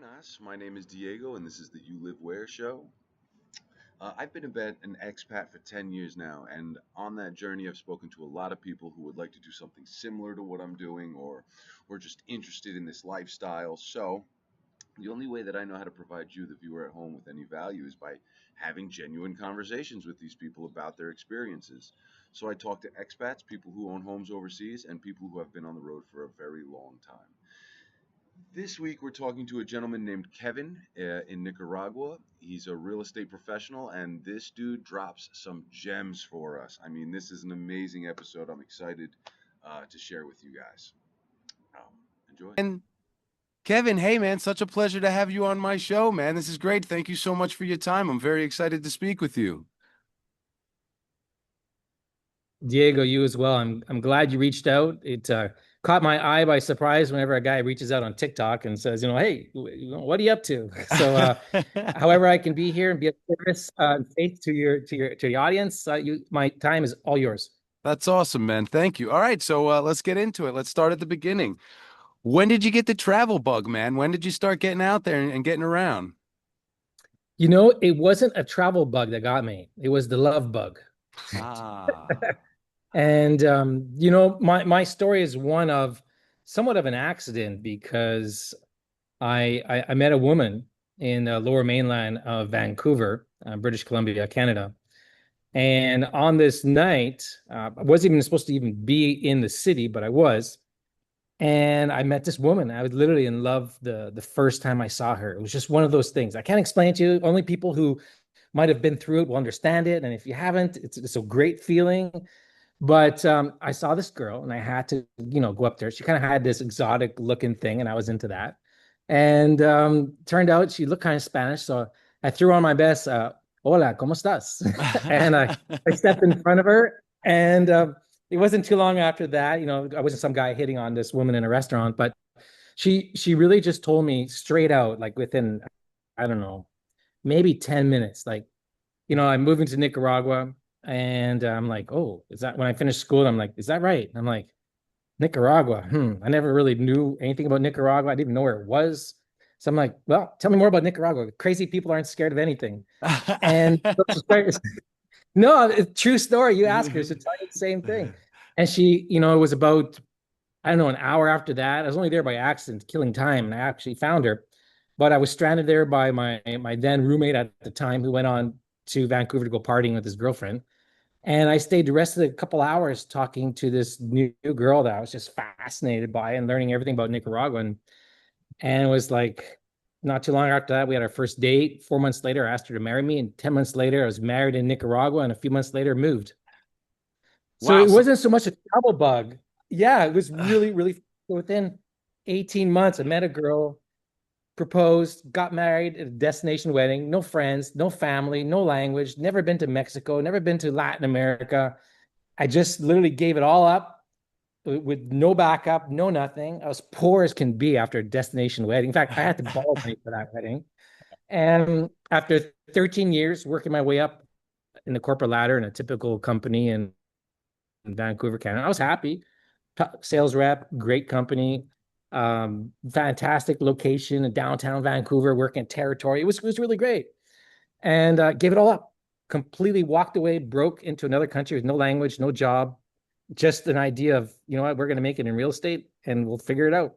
Buenas. My name is Diego, and this is the You Live Where show. I've been an expat for 10 years now, and on that journey, I've spoken to a lot of people who would like to do something similar to what I'm doing or just interested in this lifestyle. So, the only way that I know how to provide you, the viewer at home, with any value is by having genuine conversations with these people about their experiences. So, I talk to expats, people who own homes overseas, and people who have been on the road for a very long time. This week, we're talking to a gentleman named Kevin in Nicaragua. He's a real estate professional, and this dude drops some gems for us. I mean, this is an amazing episode. I'm excited to share with you guys. Enjoy. And Kevin, hey man, such a pleasure to have you on my show, man. This is great. Thank you so much for your time. I'm very excited to speak with you. Diego, you as well. I'm glad you reached out. It caught my eye by surprise whenever a guy reaches out on TikTok and says, hey, what are you up to? So, however I can be here and be of service, faith to the audience, my time is all yours. That's awesome, man. Thank you. All right, so let's get into it. Let's start at the beginning. When did you get the travel bug, man? When did you start getting out there and getting around? It wasn't a travel bug that got me. It was the love bug. Ah. And my story is one of somewhat of an accident because I met a woman in the lower mainland of Vancouver, British Columbia, Canada. And on this night, I wasn't even supposed to even be in the city, but I was. And I met this woman. I was literally in love the first time I saw her. It was just one of those things. I can't explain it to you. Only people who might have been through it will understand it. And if you haven't, it's a great feeling. But I saw this girl and I had to, go up there. She kind of had this exotic looking thing and I was into that. And turned out she looked kind of Spanish. So I threw on my best, hola, ¿cómo estás? And I stepped in front of her. And it wasn't too long after that, I wasn't some guy hitting on this woman in a restaurant, but she really just told me straight out, like within, I don't know, maybe 10 minutes, like, I'm moving to Nicaragua. And I'm like, oh, is that when I finished school? I'm like, is that right? I'm like, Nicaragua. I never really knew anything about Nicaragua. I didn't even know where it was. So I'm like, well, tell me more about Nicaragua. Crazy people aren't scared of anything. And no, it's true story. You ask her, she'll tell you the same thing. And she, it was about, I don't know, an hour after that. I was only there by accident, killing time, and I actually found her. But I was stranded there by my then roommate at the time, who went on to Vancouver to go partying with his girlfriend. And I stayed the rest of the couple hours talking to this new girl that I was just fascinated by and learning everything about Nicaragua. And it was like not too long after that, we had our first date. 4 months later, I asked her to marry me. And 10 months later, I was married in Nicaragua. And a few months later, moved. So Wow. it wasn't so much a travel bug. Yeah, it was really, really within 18 months, I met a girl, proposed, got married at a destination wedding, no friends, no family, no language, never been to Mexico, never been to Latin America. I just literally gave it all up with no backup, no nothing. I was poor as can be after a destination wedding. In fact, I had to borrow money for that wedding. And after 13 years working my way up in the corporate ladder in a typical company in Vancouver, Canada, I was happy. Sales rep, great company, fantastic location in downtown Vancouver, working territory. It was really great, and gave it all up. Completely walked away, broke into another country with no language, no job, just an idea of, what, we're going to make it in real estate, and we'll figure it out.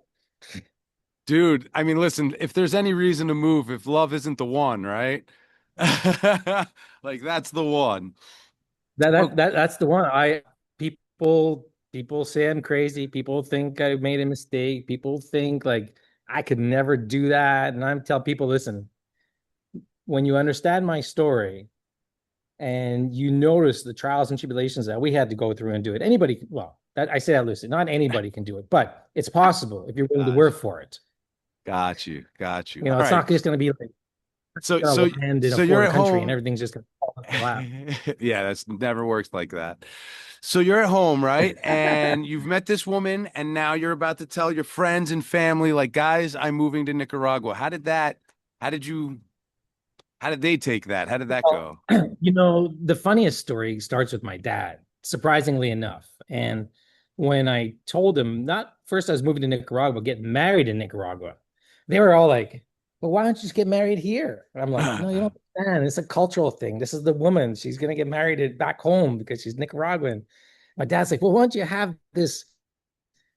Dude, I mean, listen, if there's any reason to move, if love isn't the one, right? Like that's the one. That's the one. People say I'm crazy. People think I made a mistake. People think like I could never do that. And I'm telling people, listen, when you understand my story and you notice the trials and tribulations that we had to go through and do it, I say that loosely, not anybody can do it, but it's possible if you're willing to work for it. Got you. It's not just going to be like, so you're at home and everything's just going to fall into lap. Yeah, that's never works like that. So you're at home, right? And you've met this woman, and now you're about to tell your friends and family, like, guys, I'm moving to Nicaragua. How did they take that? How did that go? The funniest story starts with my dad, surprisingly enough. And when I told him, not first I was moving to Nicaragua, but getting married in Nicaragua, they were all like, well, why don't you just get married here? And I'm like, no, you don't understand. It's a cultural thing. This is the woman. She's gonna get married back home because she's Nicaraguan. My dad's like, well, why don't you have this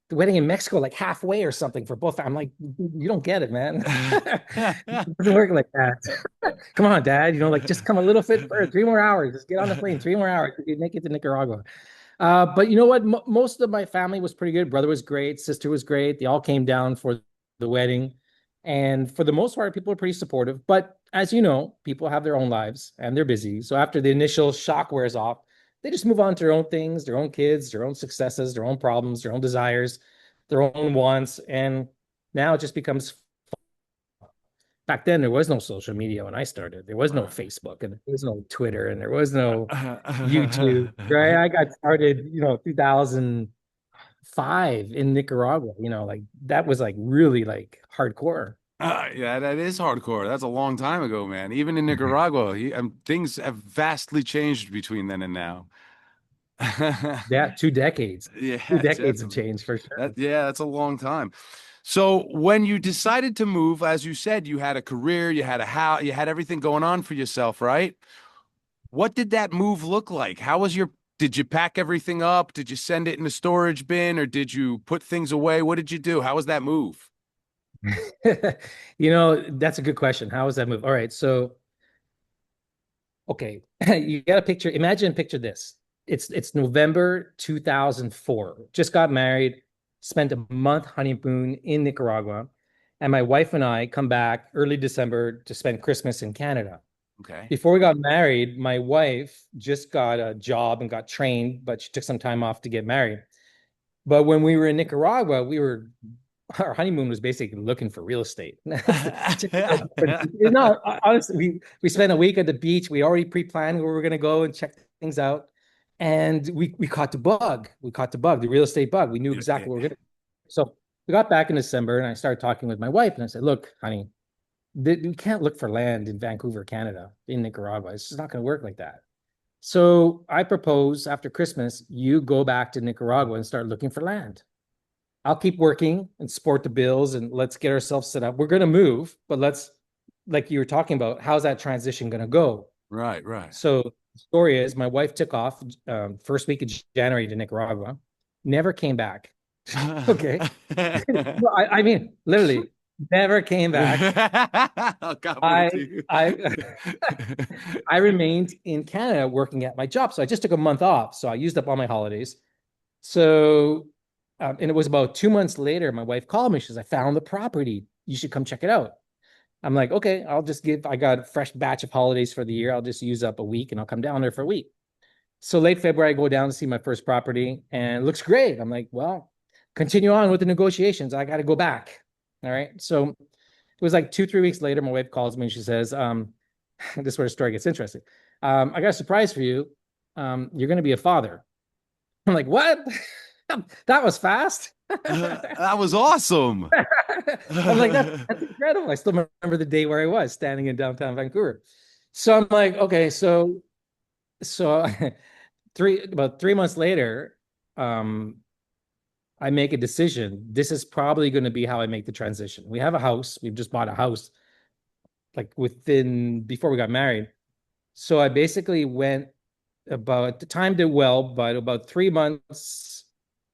the wedding in Mexico like halfway or something for both? I'm like, you don't get it, man. It doesn't work like that. Come on, Dad. Like just come a little bit further, 3 more hours. Just get on the plane, 3 more hours. You make it to Nicaragua. But you know what? Most of my family was pretty good. Brother was great. Sister was great. They all came down for the wedding. And for the most part, people are pretty supportive. But as you know, people have their own lives and they're busy. So after the initial shock wears off, they just move on to their own things, their own kids, their own successes, their own problems, their own desires, their own wants. And now it just becomes back then there was no social media when I started. There was no Facebook and there was no Twitter and there was no YouTube, right? I got started, 2005 in Nicaragua, like that was like really like hardcore. Yeah, that is hardcore. That's a long time ago, man. Even in Nicaragua, things have vastly changed between then and now. Yeah, 2 decades. Two Yeah, decades of definitely. change for sure. Yeah, that's a long time. So when you decided to move, as you said, you had a career, you had a house, you had everything going on for yourself, right? What did that move look like? Did you pack everything up? Did you send it in a storage bin or did you put things away? What did you do? How was that move? That's a good question. How was that move? All right, so okay, you got to picture this. It's November 2004. Just got married, spent a month honeymoon in Nicaragua, and my wife and I come back early December to spend Christmas in Canada. Okay. Before we got married, my wife just got a job and got trained, but she took some time off to get married. But when we were in Nicaragua, our honeymoon was basically looking for real estate. No, honestly, we spent a week at the beach. We already pre-planned where we were going to go and check things out, and we caught the bug. We caught the bug, the real estate bug. We knew exactly what we were going to. So we got back in December, and I started talking with my wife, and I said, "Look, honey, we can't look for land in Vancouver, Canada, in Nicaragua. It's just not going to work like that." So I propose after Christmas, you go back to Nicaragua and start looking for land. I'll keep working and support the bills and let's get ourselves set up. We're going to move, but like you were talking about, how's that transition going to go? Right, right. So the story is my wife took off first week of January to Nicaragua, never came back. Okay. No, I mean, literally never came back. Oh, God I, bless you. I, I remained in Canada working at my job. So I just took a month off. So I used up all my holidays. So, and it was about 2 months later, my wife called me. She says, I found the property. You should come check it out. I'm like, okay, I got a fresh batch of holidays for the year. I'll just use up a week and I'll come down there for a week. So late February, I go down to see my first property and it looks great. I'm like, well, continue on with the negotiations. I got to go back. All right. So it was like 2, 3 weeks later, my wife calls me and she says, this is where the story gets interesting. I got a surprise for you. You're going to be a father. I'm like, what? That was fast. That was awesome. I'm like, that's incredible. I still remember the day where I was standing in downtown Vancouver. So I'm like, okay, so about 3 months later, I make a decision. This is probably going to be how I make the transition. We have a house. We've just bought a house like before we got married. So I basically went about the time did well, but about 3 months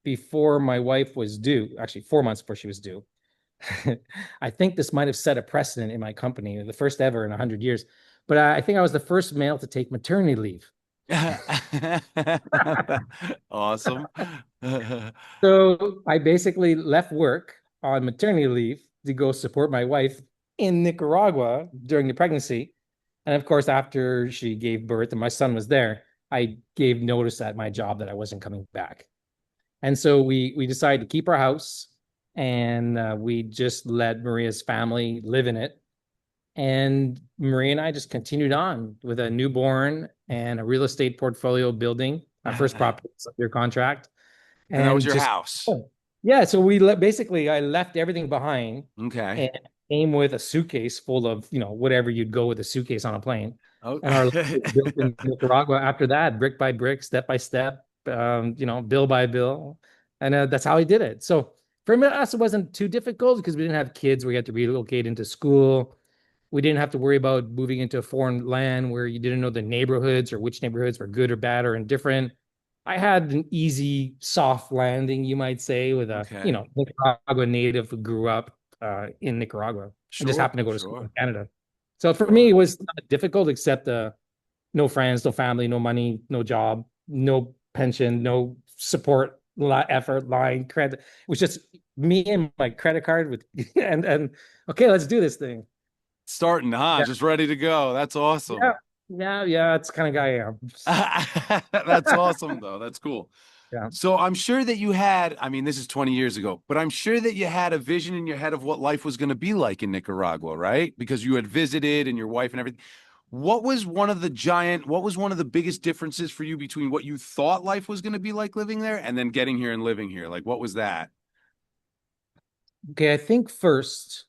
before my wife was due, actually 4 months before she was due. I think this might have set a precedent in my company, the first ever in 100 years. But I think I was the first male to take maternity leave. Awesome. So I basically left work on maternity leave to go support my wife in Nicaragua during the pregnancy. And of course, after she gave birth and my son was there, I gave notice at my job that I wasn't coming back. And so we decided to keep our house and we just let Maria's family live in it. And Maria and I just continued on with a newborn and a real estate portfolio building. Our first property was under contract. And that was And your just, house. yeah, so basically I left everything behind Okay. and came with a suitcase full of, whatever you'd go with a suitcase on a plane. Oh. And our life was built in Nicaragua after that, brick by brick, step by step, bill by bill. And that's how I did it. So For us, it wasn't too difficult because we didn't have kids. We had to relocate into school. We didn't have to worry about moving into a foreign land where you didn't know the neighborhoods or which neighborhoods were good or bad or indifferent. I had an easy, soft landing, you might say, with a, Okay. Nicaragua native who grew up in Nicaragua and just Sure, happened to go to school sure, in Canada. So for me, it sure. was not difficult except no friends, no family, no money, no job, no pension, no support effort line credit. It was just me and my credit card with and okay, let's do this thing. Starting, huh? Yeah, Just ready to go. That's yeah, awesome. yeah. It's the kind of guy I am. That's awesome, though. That's cool. Yeah. So I'm sure that you had, I mean, this is 20 years ago, but I'm sure that you had a vision in your head of what life was going to be like in Nicaragua, right? Because you had visited and your wife and everything. What was one of the biggest differences for you between what you thought life was going to be like living there and then getting here and living here? Like, what was that? Okay, I think first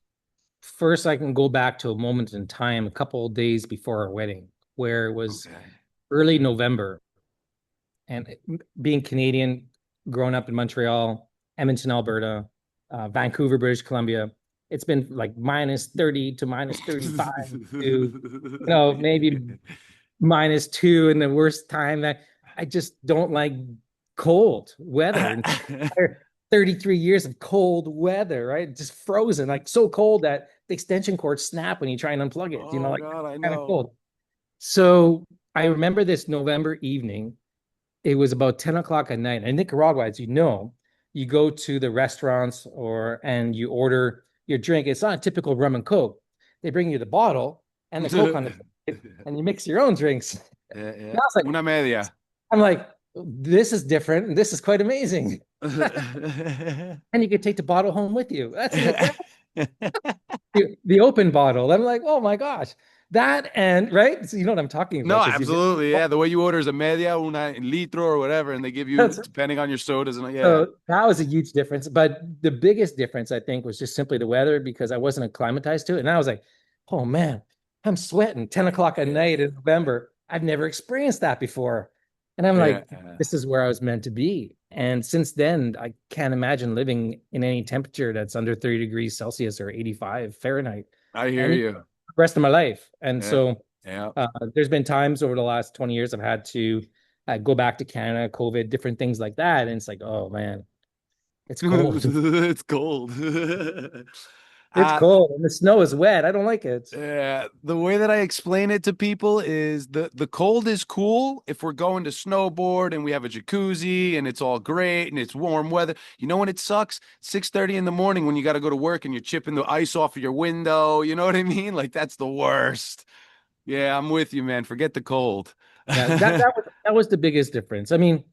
I can go back to a moment in time, a couple of days before our wedding, where it was Okay. early November, and being Canadian, growing up in Montreal, Edmonton, Alberta, Vancouver, British Columbia, it's been like minus 30 to minus 35 to, maybe -2 in the worst time. I just don't like cold weather. And 33 years of cold weather, right? Just frozen, like so cold that the extension cords snap when you try and unplug it, Oh like God, I kind of know. cold. So I remember this November evening. It was about 10 o'clock at night. In Nicaragua, as you know, you go to the restaurants and you order your drink. It's not a typical rum and coke. They bring you the bottle and the coke on the plate, and you mix your own drinks. Yeah, And yeah. I was like, Una media. I'm like, this is different. And this is quite amazing. And you could take the bottle home with you. That's incredible. The open bottle. I'm like, oh my gosh. That and right. So you know what I'm talking No, about because you've absolutely. Yeah. The way you order is a media, una litro or whatever, and they give you, that's depending on your sodas. And yeah. so that was a huge difference. But the biggest difference, I think, was just simply the weather because I wasn't acclimatized to it. And I was like, oh man, I'm sweating 10 o'clock at night in November. I've never experienced that before. And I'm Yeah. like, this is where I was meant to be. And since then, I can't imagine living in any temperature that's under 30 degrees Celsius or 85 Fahrenheit I hear any you. rest of my life. And Yeah. so Yeah. there's been times over the last 20 years I've had to go back to Canada, COVID, different things like that. And it's like, oh man, it's cold. It's cold. It's uh, cold and the snow is wet. I don't like it. the way that I explain it to people is the cold is cool if we're going to snowboard and we have a jacuzzi and it's all great and it's warm weather. You know when it sucks? 6:30 in the morning when you got to go to work and you're chipping the ice off of your window. You know what I mean? Like that's the worst. Yeah, I'm with you, man. Forget the cold. Yeah, that was the biggest difference. I mean,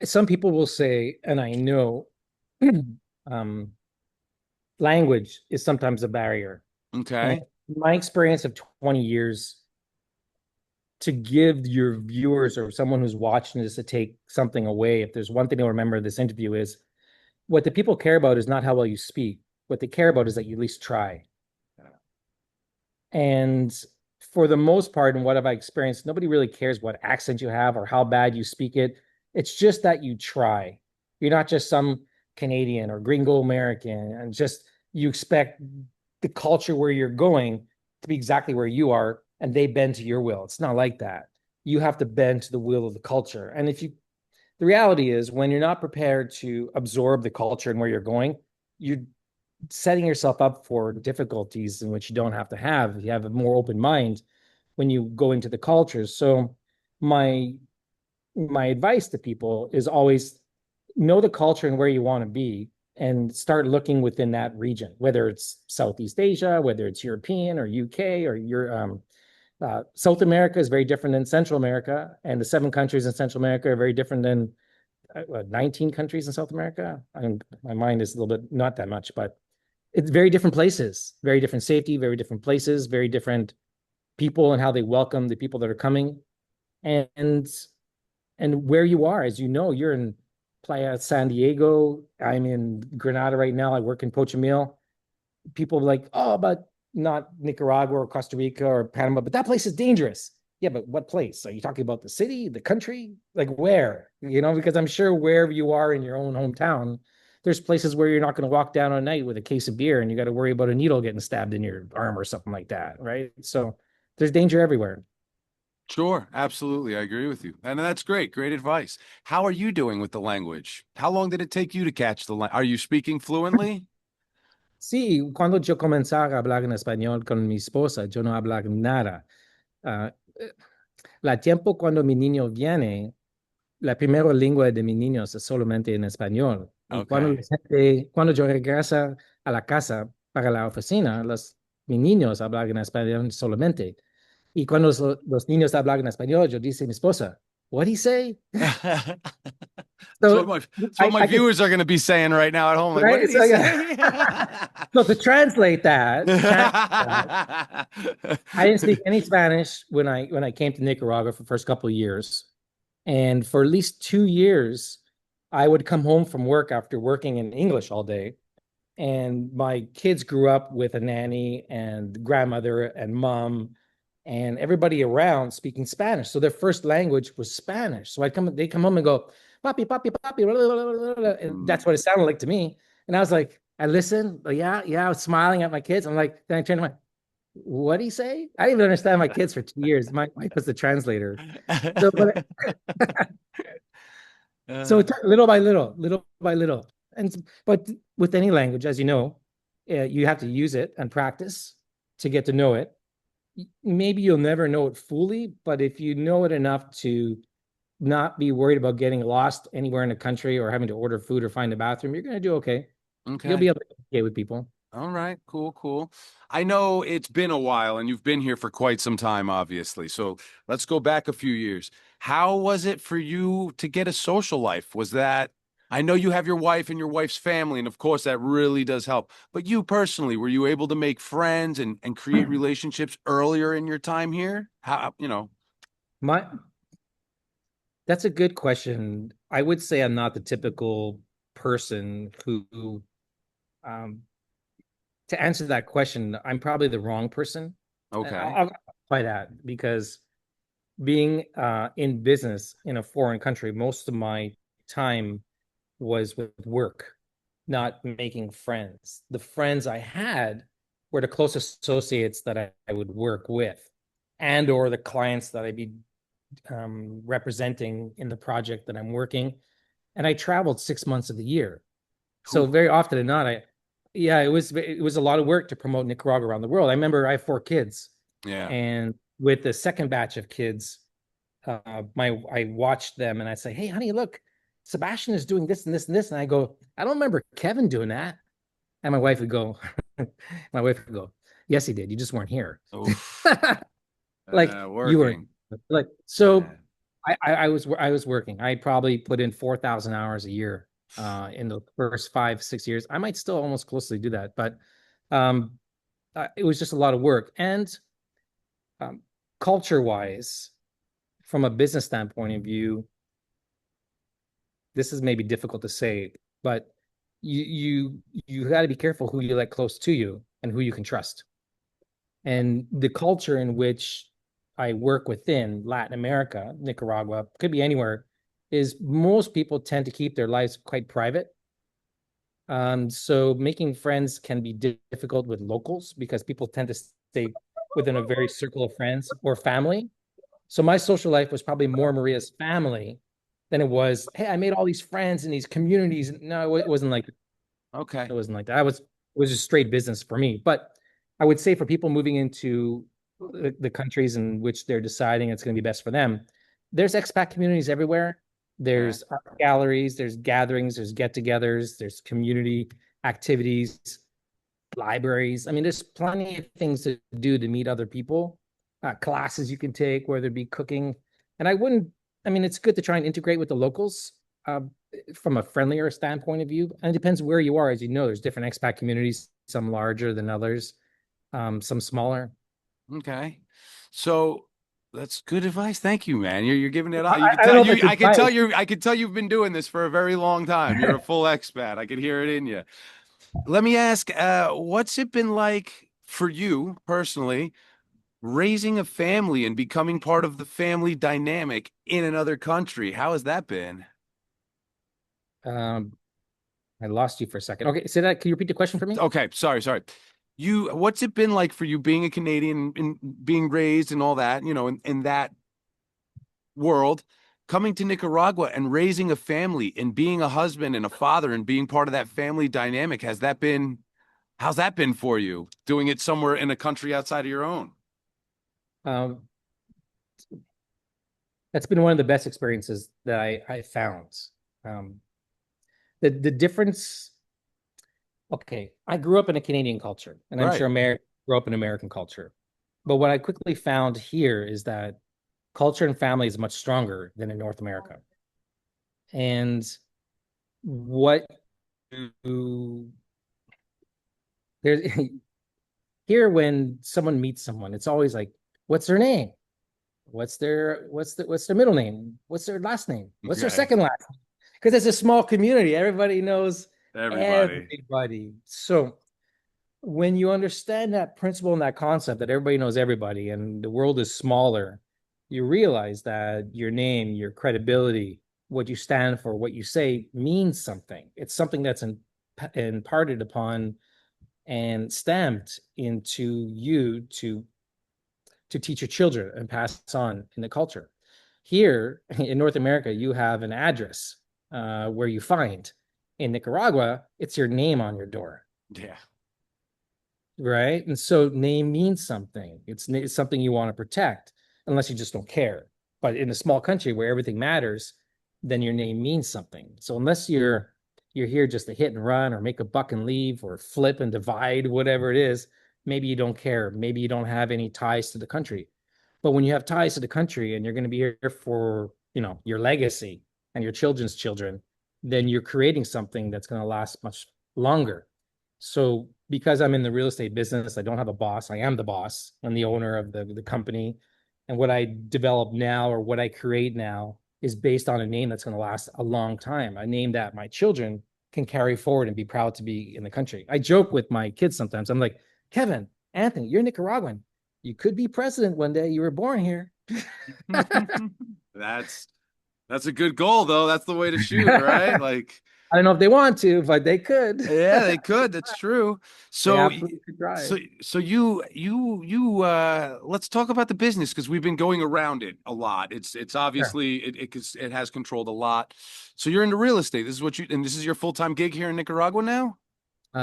some people will say, and I know, um, language is sometimes a barrier. And Okay. my experience of 20 years to give your viewers or someone who's watching this to take something away, if there's one thing to remember this interview is what the people care about is not how well you speak. What they care about is that you at least try. And for the most part, and what have I experienced, nobody really cares what accent you have or how bad you speak it. It's just that you try. You're not just some Canadian or gringo American, and just you expect the culture where you're going to be exactly where you are, and they bend to your will. It's not like that. You have to bend to the will of the culture. And the reality is, when you're not prepared to absorb the culture and where you're going, you're setting yourself up for difficulties in which you don't have to have. You have a more open mind when you go into the cultures. So my my advice to people is always know the culture and where you want to be and start looking within that region, whether it's Southeast Asia, whether it's European or UK or your South America is very different than Central America, and the 7 countries in Central America are very different than 19 countries in South America. My mind is a little bit not that much, but it's very different places, very different safety, very different places, very different people and how they welcome the people that are coming. And where you are, as you know, you're in Playa San Diego. I'm in Granada right now. I work in Pochimil. People are like, oh, but not Nicaragua or Costa Rica or Panama, but that place is dangerous. Yeah, but what place? Are you talking about the city, the country? Like where? Because I'm sure wherever you are in your own hometown, there's places where you're not going to walk down at night with a case of beer and you got to worry about a needle getting stabbed in your arm or something like that, right? So there's danger everywhere. Sure, absolutely. I agree with you. And that's great. Great advice. How are you doing with the language? How long did it take you to catch the language? Are you speaking fluently? Sí, cuando yo comenzaba a hablar en español con mi esposa, yo no hablaba nada. Ah, la tiempo cuando mi niño viene, la primera lengua de mis niños es solamente en español. Y Okay. cuando yo regreso a la casa para la oficina, mis niños hablan en español solamente. Y cuando los niños hablan en español, yo dice a mi esposa, what did he say? It's So what my I can, viewers are going to be saying right now at home. Like, what right? did he So yeah. say? So to translate that, I didn't speak any Spanish when I came to Nicaragua for the first couple of years. And for at least 2 years, I would come home from work after working in English all day. And my kids grew up with a nanny and grandmother and mom and everybody around speaking Spanish. So their first language was Spanish. So they come home and go, papi, papi, papi, blah, blah, blah, blah, and Mm. that's what it sounded like to me. And I was like, I listened, like, yeah, yeah, I was smiling at my kids. I'm like, then I turned to my, what did he say? I didn't even understand my kids for 2 years. My wife was the translator. So, but so Uh, little by little, but with any language, as you know, you have to use it and practice to get to know it. Maybe you'll never know it fully, but if you know it enough to not be worried about getting lost anywhere in the country or having to order food or find a bathroom, you're going to do okay. You'll be okay. able to communicate with people. All right, cool, cool. I know it's been a while and you've been here for quite some time, obviously. So let's go back a few years. How was it for you to get a social life? Was that, I know you have your wife and your wife's family, and of course that really does help. But you personally, were you able to make friends and create relationships earlier in your time here? How? My That's a good question. I would say I'm not the typical person who um, to answer that question, I'm probably the wrong person. Okay. I'll by that because being in business in a foreign country, most of my time was with work, not making friends. The friends I had were the close associates that I would work with, and or the clients that I'd be representing in the project that I'm working. And I traveled 6 months of the year. So Whew. very often than not, yeah, it was a lot of work to promote Nicaragua around the world. I remember I have 4 kids, Yeah. and with the second batch of kids, I watched them and I say, "Hey, honey, look, Sebastian is doing this and this and this," and I go, "I don't remember Kevin doing that." And my wife would go, my wife would go, "Yes, he did. You just weren't here." Oof. Like you were Working. like Yeah. so. I was working. I probably put in 4,000 hours a year in the first 5 6 years. I might still almost closely do that, but um, it was just a lot of work. And um, culture wise, from a business standpoint of view, this is maybe difficult to say, but you got to be careful who you let close to you and who you can trust. And the culture in which I work within Latin America, Nicaragua, could be anywhere, is most people tend to keep their lives quite private. So making friends can be difficult with locals because people tend to stay within a very circle of friends or family. So my social life was probably more Maria's family than it was, hey, I made all these friends in these communities. No, it wasn't like it Okay. wasn't like that. It was just straight business for me. But I would say for people moving into the countries in which they're deciding it's going to be best for them, there's expat communities everywhere. Okay. There's art galleries, there's gatherings, there's get-togethers, there's community activities, libraries. I mean, there's plenty of things to do to meet other people. Classes you can take, whether it be cooking. And I wouldn't. I mean, it's good to try and integrate with the locals. Uh, from a friendlier standpoint of view. And it depends where you are. As you know, there's different expat communities, some larger than others, some smaller. Okay. So that's good advice. Thank you, man. You're giving it all. You can I don't tell know if it's you advice. I can tell you've been doing this for a very long time. You're a full expat. I can hear it in you. Let me ask, what's it been like for you personally, raising a family and becoming part of the family dynamic in another country? How has that been? Um, I lost you for a second. Okay, say that. Can you repeat the question for me? Okay, sorry. What's it been like for you being a Canadian and being raised and all that, in that world, coming to Nicaragua and raising a family and being a husband and a father and being part of that family dynamic? How's that been for you, doing it somewhere in a country outside of your own? Um, that's been one of the best experiences that I found. Um, the difference. Okay, I grew up in a Canadian culture, and I'm sure Right. America grew up in American culture. But what I quickly found here is that culture and family is much stronger than in North America. And what you there's here when someone meets someone, it's always like, what's their name? What's their middle name? What's their last name? What's their Okay. second last name? Because it's a small community. Everybody knows Everybody. everybody. So when you understand that principle and that concept that everybody knows everybody and the world is smaller, you realize that your name, your credibility, what you stand for, what you say means something. It's something that's imparted upon and stamped into you to teach your children and pass on in the culture. Here in North America, you have an address where you find. In Nicaragua, it's your name on your door, Yeah. right? And so name means something. It's something you want to protect, unless you just don't care. But in a small country where everything matters, then your name means something. So unless you're here just to hit and run or make a buck and leave or flip and divide, whatever it is, maybe you don't care. Maybe you don't have any ties to the country. But when you have ties to the country and you're going to be here for, your legacy and your children's children, then you're creating something that's going to last much longer. So because I'm in the real estate business, I don't have a boss. I am the boss. I'm the owner of the company. And what I develop now or what I create now is based on a name that's going to last a long time. A name that my children can carry forward and be proud to be in the country. I joke with my kids sometimes. I'm like, Kevin, Anthony, you're Nicaraguan. You could be president one day. You were born here. That's that's a good goal though. That's the way to shoot, right? Like, I don't know if they want to, but they could. yeah, they could. That's true. They So, absolutely could try. so let's talk about the business because we've been going around it a lot. It's Sure. obviously it has controlled a lot. So you're into real estate. This is your full-time gig here in Nicaragua now?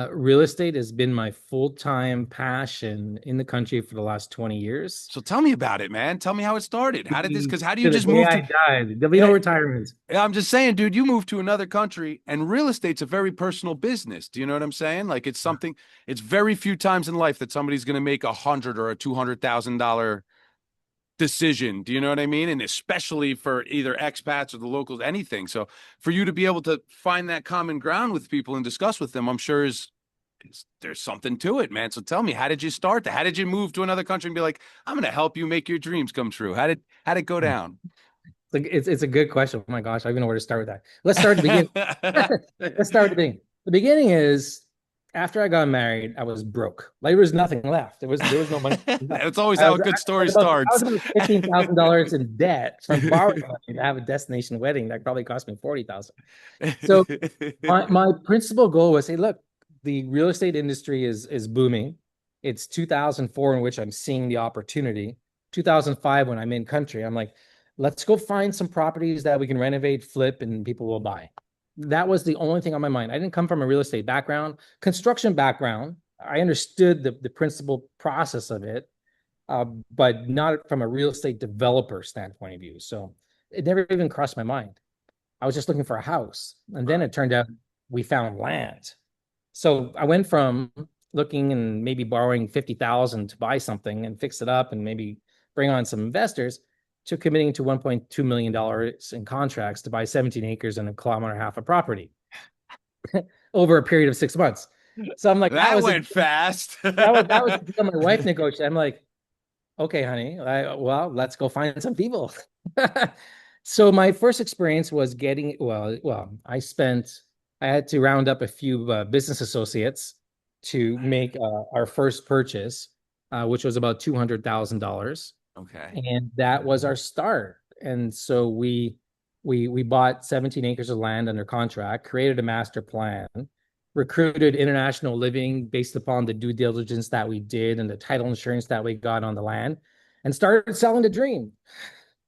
Real estate has been my full-time passion in the country for the last 20 years. So tell me about it, man. Tell me how it started. Because how do you To the just day move I to, died. There'll be no yeah, retirement. yeah, I'm just saying, dude, you moved to another country and real estate's a very personal business. Do you know what I'm saying? Like it's very few times in life that somebody's going to make 100 or a $200,000 decision. Do you know what I mean? And especially for either expats or the locals, anything. So for you to be able to find that common ground with people and discuss with them, I'm sure there's something to it, man. So tell me, how did you start that? How did you move to another country and be like, I'm going to help you make your dreams come true? How did it go down? It's a good question. Oh my gosh, I don't even know where to start with that. Let's start at the beginning. Let's start at the beginning. The beginning is after I got married, I was broke. Like there was nothing left. There was no money left. It's always I how was a good I story was about I was starts. about $15,000 in debt. So I'm borrowing money to have a destination wedding that probably cost me 40,000. So my principal goal was, hey, look, the real estate industry is booming. It's 2004 in which I'm seeing the opportunity. 2005 when I'm in country, I'm like, let's go find some properties that we can renovate, flip, and people will buy. That was the only thing on my mind. I didn't come from a real estate background, construction background. I understood the principal process of it, but not from a real estate developer standpoint of view. So it never even crossed my mind. I was just looking for a house. And then Right. it turned out we found land. So I went from looking and maybe borrowing 50,000 to buy something and fix it up and maybe bring on some investors to committing to $1.2 million in contracts to buy 17 acres and a kilometer and a half of property over a period of 6 months. So I'm like, That went fast. that was my wife negotiated. I'm like, okay, honey, well, let's go find some people. So my first experience was I had to round up a few business associates to make our first purchase, which was about $200,000. Okay. And that was our start. And so we We bought 17 acres of land under contract, created a master plan, recruited International Living based upon the due diligence that we did and the title insurance that we got on the land, and started selling the dream.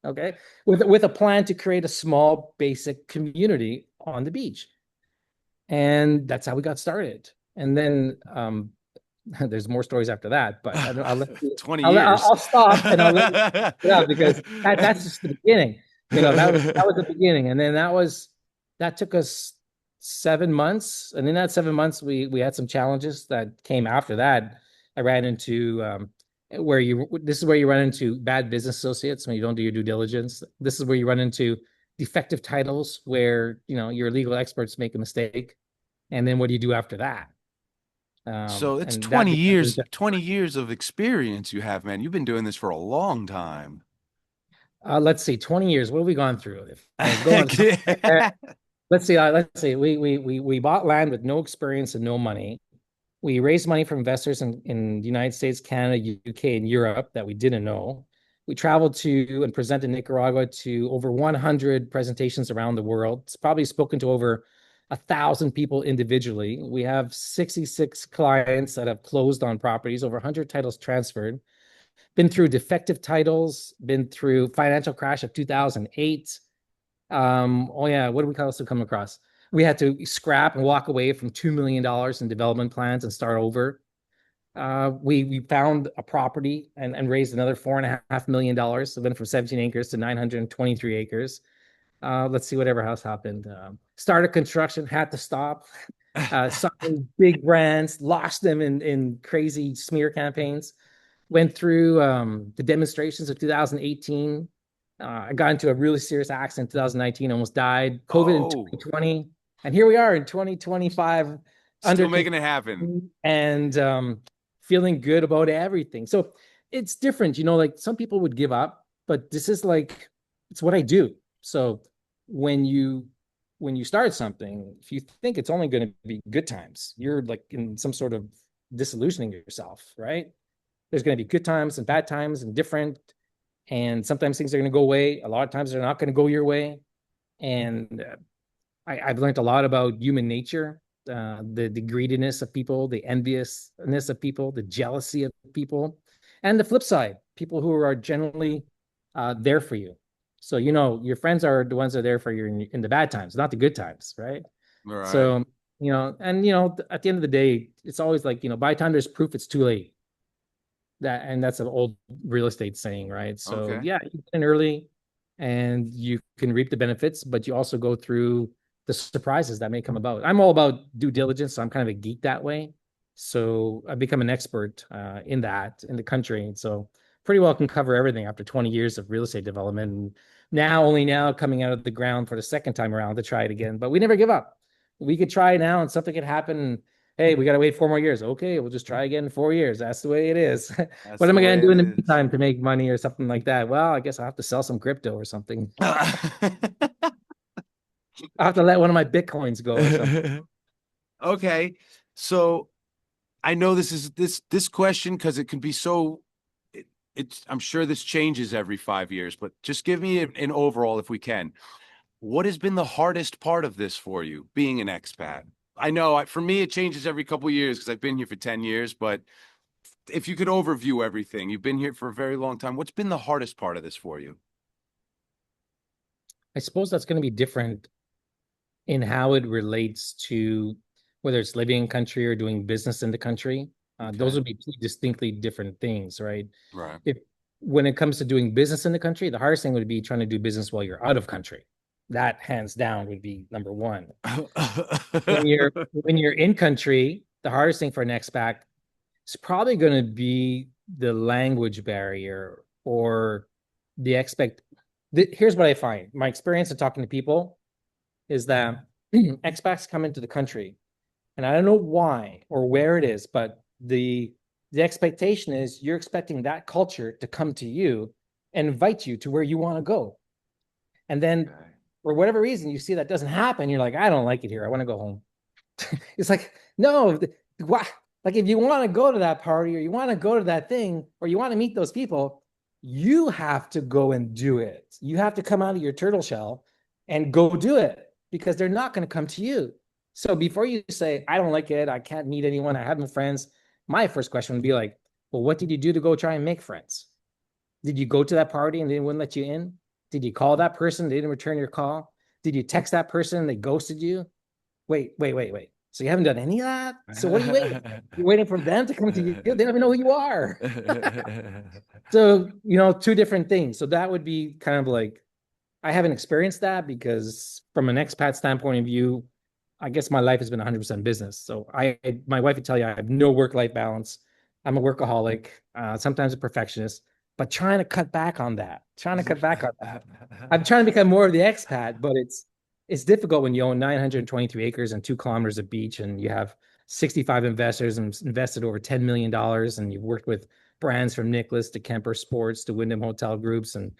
Okay, with a plan to create a small, basic community on the beach, and that's how we got started. And then there's more stories after that, but I'll let you, 20 years. I'll stop and I'll let you it out because that's just the beginning. That was the beginning, and then that took us 7 months, and in that 7 months, we had some challenges that came after that. I ran into this is where you run into bad business associates when you don't do your due diligence. This is where you run into defective titles where your legal experts make a mistake, and then what do you do after that? So it's And 20 years, 20 years of experience you have, man. You've been doing this for a long time. Let's see, 20 years. What have we gone through? If I go on, let's see. We bought land with no experience and no money. We raised money from investors in the United States, Canada, UK, and Europe that we didn't know. We traveled to and presented Nicaragua to over 100 presentations around the world. It's probably spoken to over 1,000 people individually. We have 66 clients that have closed on properties, over 100 titles transferred, been through defective titles, been through financial crash of 2008. Oh yeah, what do we also come across? We had to scrap and walk away from $2 million in development plans and start over. We found a property and raised another $4.5 million. So went from 17 acres to 923 acres. Let's see whatever else happened. Started construction, had to stop. Signed big brands, lost them in crazy smear campaigns. Went through the demonstrations of 2018. I got into a really serious accident in 2019, almost died. COVID in 2020. And here we are in 2025. Still making it happen. And feeling good about everything. So it's different. Like some people would give up, but this is like, it's what I do. So when you start something, if you think it's only going to be good times, you're like in some sort of disillusioning yourself, right? There's going to be good times and bad times and different. And sometimes things are going to go away. A lot of times they're not going to go your way. And I've learned a lot about human nature, the greediness of people, the enviousness of people, the jealousy of people, and the flip side, people who are generally there for you. So, your friends are the ones that are there for you in the bad times, not the good times, right? Right. So, at the end of the day, it's always like, by the time there's proof, it's too late. That's an old real estate saying, right? So yeah, you get in early and you can reap the benefits, but you also go through the surprises that may come about. I'm all about due diligence, so I'm kind of a geek that way. So I've become an expert in the country. And so pretty well can cover everything after 20 years of real estate development. And only coming out of the ground for the second time around to try it again. But we never give up. We could try now and something could happen. Hey, we got to wait 4 more years. Okay, we'll just try again in 4 years. That's the way it is. What am I going to do in the meantime to make money or something like that? Well, I guess I'll have to sell some crypto or something. I'll have to let one of my Bitcoins go or something. Okay. So I know this question, because it can be so, I'm sure this changes every 5 years, but just give me an overall if we can. What has been the hardest part of this for you, being an expat? I know for me, it changes every couple of years because I've been here for 10 years, but if you could overview everything, you've been here for a very long time. What's been the hardest part of this for you? I suppose that's going to be different in how it relates to whether it's living in country or doing business in the country. Those would be two distinctly different things, right? Right. When it comes to doing business in the country, the hardest thing would be trying to do business while you're out of country. That hands down would be number one. when you're in country, the hardest thing for an expat is probably going to be the language barrier or here's what I find. My experience of talking to people is that expats come into the country, and I don't know why or where it is, but the expectation is you're expecting that culture to come to you and invite you to where you want to go. And then for whatever reason, you see that doesn't happen. You're like, I don't like it here. I want to go home. It's like, no, what? Like if you want to go to that party or you want to go to that thing or you want to meet those people, you have to go and do it. You have to come out of your turtle shell and go do it because they're not going to come to you. So before you say, I don't like it, I can't meet anyone, I have no friends, my first question would be like, well, what did you do to go try and make friends? Did you go to that party and they wouldn't let you in? Did you call that person? They didn't return your call. Did you text that person and they ghosted you? Wait. So you haven't done any of that? So what are you waiting for? You're waiting for them to come to you. They don't even know who you are. So, two different things. So that would be kind of like, I haven't experienced that because from an expat standpoint of view, I guess my life has been 100% business. So my wife would tell you I have no work-life balance. I'm a workaholic, sometimes a perfectionist, but trying to cut back on that, trying to cut back on that. I'm trying to become more of the expat, but it's difficult when you own 923 acres and 2 kilometers of beach and you have 65 investors and invested over $10 million and you've worked with brands from Nicholas to Kemper Sports to Wyndham Hotel Groups and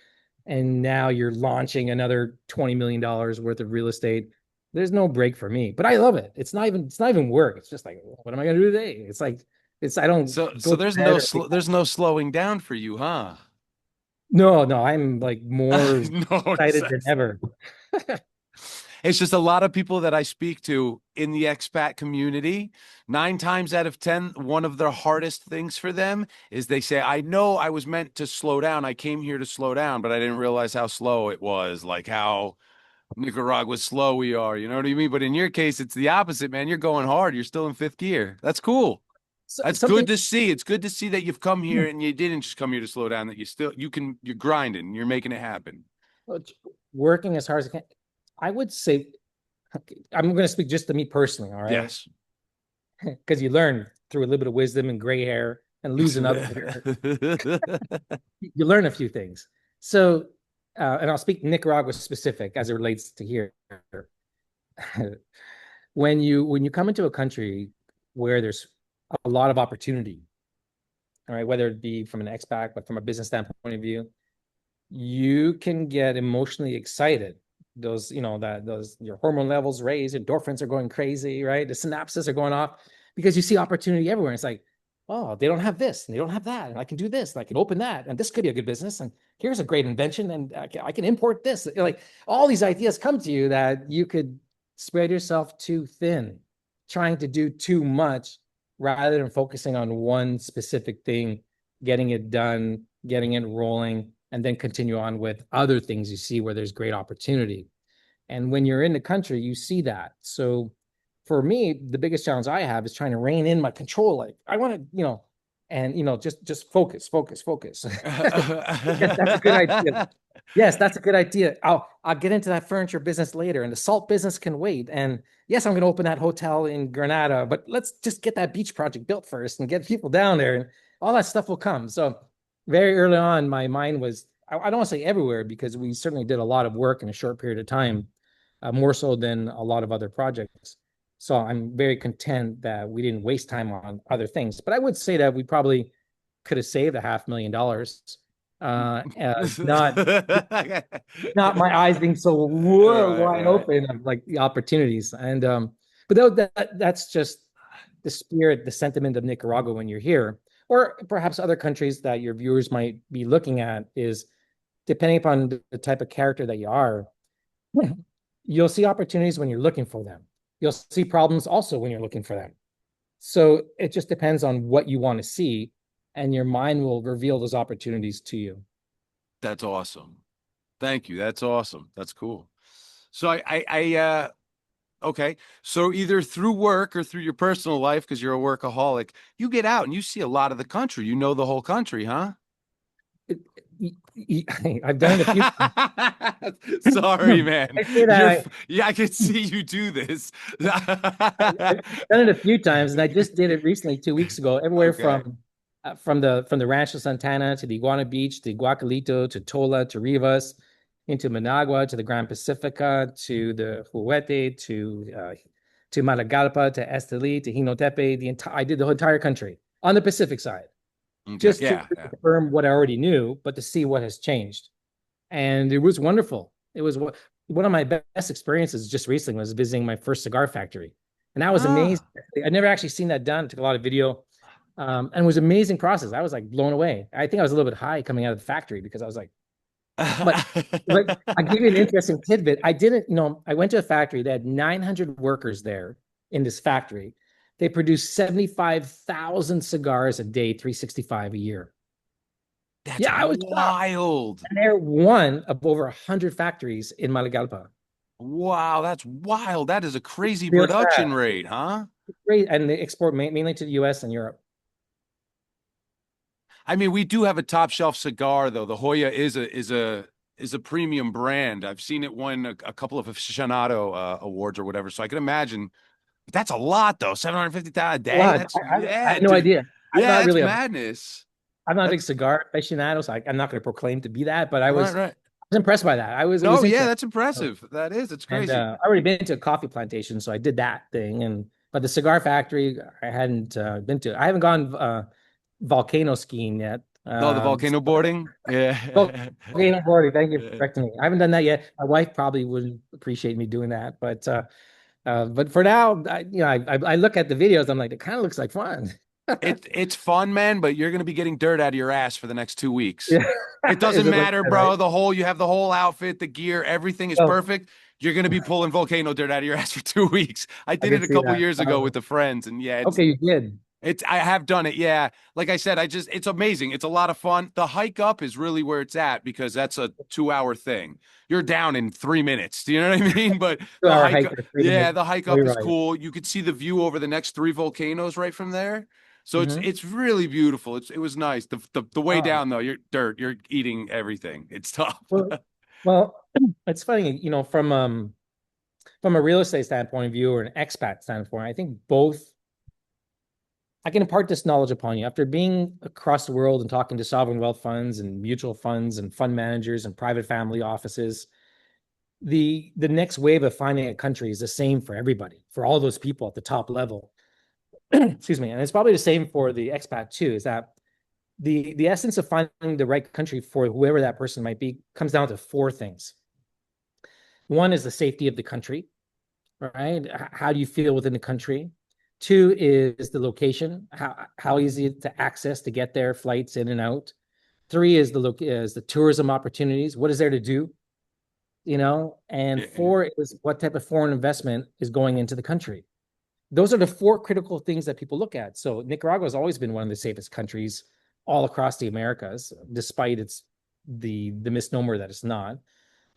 now you're launching another $20 million worth of real estate. There's no break for me, but I love it. It's not even work. It's just like, what am I going to do today? It's like, I don't So go to there's bed no or there's no slowing down for you, huh? no, I'm like more No, excited than ever. it's just a lot of people that I speak to in the expat community. 9 times out of 10, one of the hardest things for them is they say, I know I was meant to slow down. I came here to slow down, but I didn't realize how slow it was, like how Nicaragua slow we are. You know what I mean? But in your case, it's the opposite, man. You're going hard. You're still in fifth gear. That's cool. So, That's something good to see. It's good to see that you've come here and you didn't just come here to slow down, that you're grinding, you're making it happen. working as hard as I can. I would say, I'm going to speak just to me personally, all right? Yes. Because you learn through a little bit of wisdom and gray hair and losing other hair. You learn a few things. So, and I'll speak Nicaragua specific as it relates to here. When you come into a country where there's a lot of opportunity, all right, whether it be from an expat, but from a business standpoint of view, you can get emotionally excited. Those your hormone levels raise, endorphins are going crazy, right? The synapses are going off because you see opportunity everywhere. It's like, oh, they don't have this and they don't have that, and I can do this, and I can open that, and this could be a good business, and here's a great invention, and I can import this. Like all these ideas come to you that you could spread yourself too thin, trying to do too much rather than focusing on one specific thing, getting it done, getting it rolling, and then continue on with other things you see where there's great opportunity. And when you're in the country, you see that. So for me, the biggest challenge I have is trying to rein in my control. Like I want to, and just focus. Yes, that's a good idea. Yes, that's a good idea. I'll get into that furniture business later, and the salt business can wait. And yes, I'm going to open that hotel in Granada, but let's just get that beach project built first and get people down there, and all that stuff will come. So very early on, my mind was I don't want to say everywhere because we certainly did a lot of work in a short period of time, more so than a lot of other projects. So I'm very content that we didn't waste time on other things. But I would say that we probably could have saved $500,000. Not my eyes being so wide Right. open of like the opportunities. And but that's just the spirit, the sentiment of Nicaragua when you're here, or perhaps other countries that your viewers might be looking at is depending upon the type of character that you are, you'll see opportunities when you're looking for them. You'll see problems also when you're looking for them. So it just depends on what you want to see, and your mind will reveal those opportunities to you. That's awesome. Thank you. That's awesome. That's cool. So okay. So either through work or through your personal life, because you're a workaholic, you get out and you see a lot of the country. You know the whole country, huh? I've done it a few times. Sorry, man. I say that Yeah, I can see you do this. I've done it a few times, and I just did it recently 2 weeks ago. Everywhere Okay. from the Rancho Santana to the Iguana Beach to Guacalito to Tola to Rivas into Managua to the Grand Pacifica to the Huete to Matagalpa to Esteli to Jinotepe. I did the entire country on the Pacific side, Okay. just to Yeah. Yeah. confirm what I already knew, but to see what has changed. And it was wonderful. It was one of my best experiences just recently was visiting my first cigar factory, and that was amazing. Ah. I'd never actually seen that done. Took a lot of video, and it was an amazing process. I was like blown away. I think I was a little bit high coming out of the factory because I was like, But I give you an interesting tidbit. I didn't, I went to a factory that had 900 workers there in this factory. They produce 75,000 cigars a day, 365 a year. That's Yeah, I was shocked. wild. And they're one of over 100 factories in Maligalpa. Wow, that's wild. That is a crazy Real sad. production rate, huh? Great. And they export mainly to the US and Europe. I mean, we do have a top shelf cigar though. The Hoya is a premium brand. I've seen it win a couple of aficionado awards or whatever. So I can imagine. But that's a lot though. 750,000 a day. Well, That's I yeah, had no dude. idea. I'm Yeah, not that's really madness. I'm not a big That's cigar aficionado, so I'm not going to proclaim to be that, but right, right. I was impressed by that. It No, was yeah, interesting. that's impressive. That is. It's And crazy. I already been to a coffee plantation, so I did that thing. But the cigar factory, I hadn't been to. I haven't gone volcano skiing yet. Oh, the volcano boarding. Yeah. Volcano boarding. Thank you for correcting me. I haven't done that yet. My wife probably wouldn't appreciate me doing that, but for now, I look at the videos. I'm like, it kind of looks like fun. It's fun, man, but you're gonna be getting dirt out of your ass for the next 2 weeks. Yeah, It is doesn't it like matter, that, right? bro. You have the whole outfit, the gear, everything is Well, perfect. You're gonna be pulling volcano dirt out of your ass for 2 weeks. I I did can it a see couple that. years ago with the friends, and yeah, Okay, you did. I have done it. Yeah. Like I said, it's amazing. It's a lot of fun. The hike up is really where it's at because that's a 2 hour thing. You're down in 3 minutes. Do you know what I mean? But Two hour hike for yeah, 3 minutes. the hike Oh, up you're is right. cool. You could see the view over the next three volcanoes right from there. So Hmm. it's really beautiful. It was nice. The way Oh, down though, you're dirt. You're eating everything. It's tough. well, well, it's funny, from a real estate standpoint of view or an expat standpoint, I think both I can impart this knowledge upon you. After being across the world and talking to sovereign wealth funds and mutual funds and fund managers and private family offices, the next wave of finding a country is the same for everybody, for all those people at the top level. Excuse me. And it's probably the same for the expat too, is that the essence of finding the right country for whoever that person might be comes down to four things. One is the safety of the country, right? How do you feel within the country? Two is the location, how easy to access to get there, flights in and out. Three is the tourism opportunities. What is there to do? And Yeah. four is what type of foreign investment is going into the country. Those are the four critical things that people look at. So Nicaragua has always been one of the safest countries all across the Americas, despite the misnomer that it's not.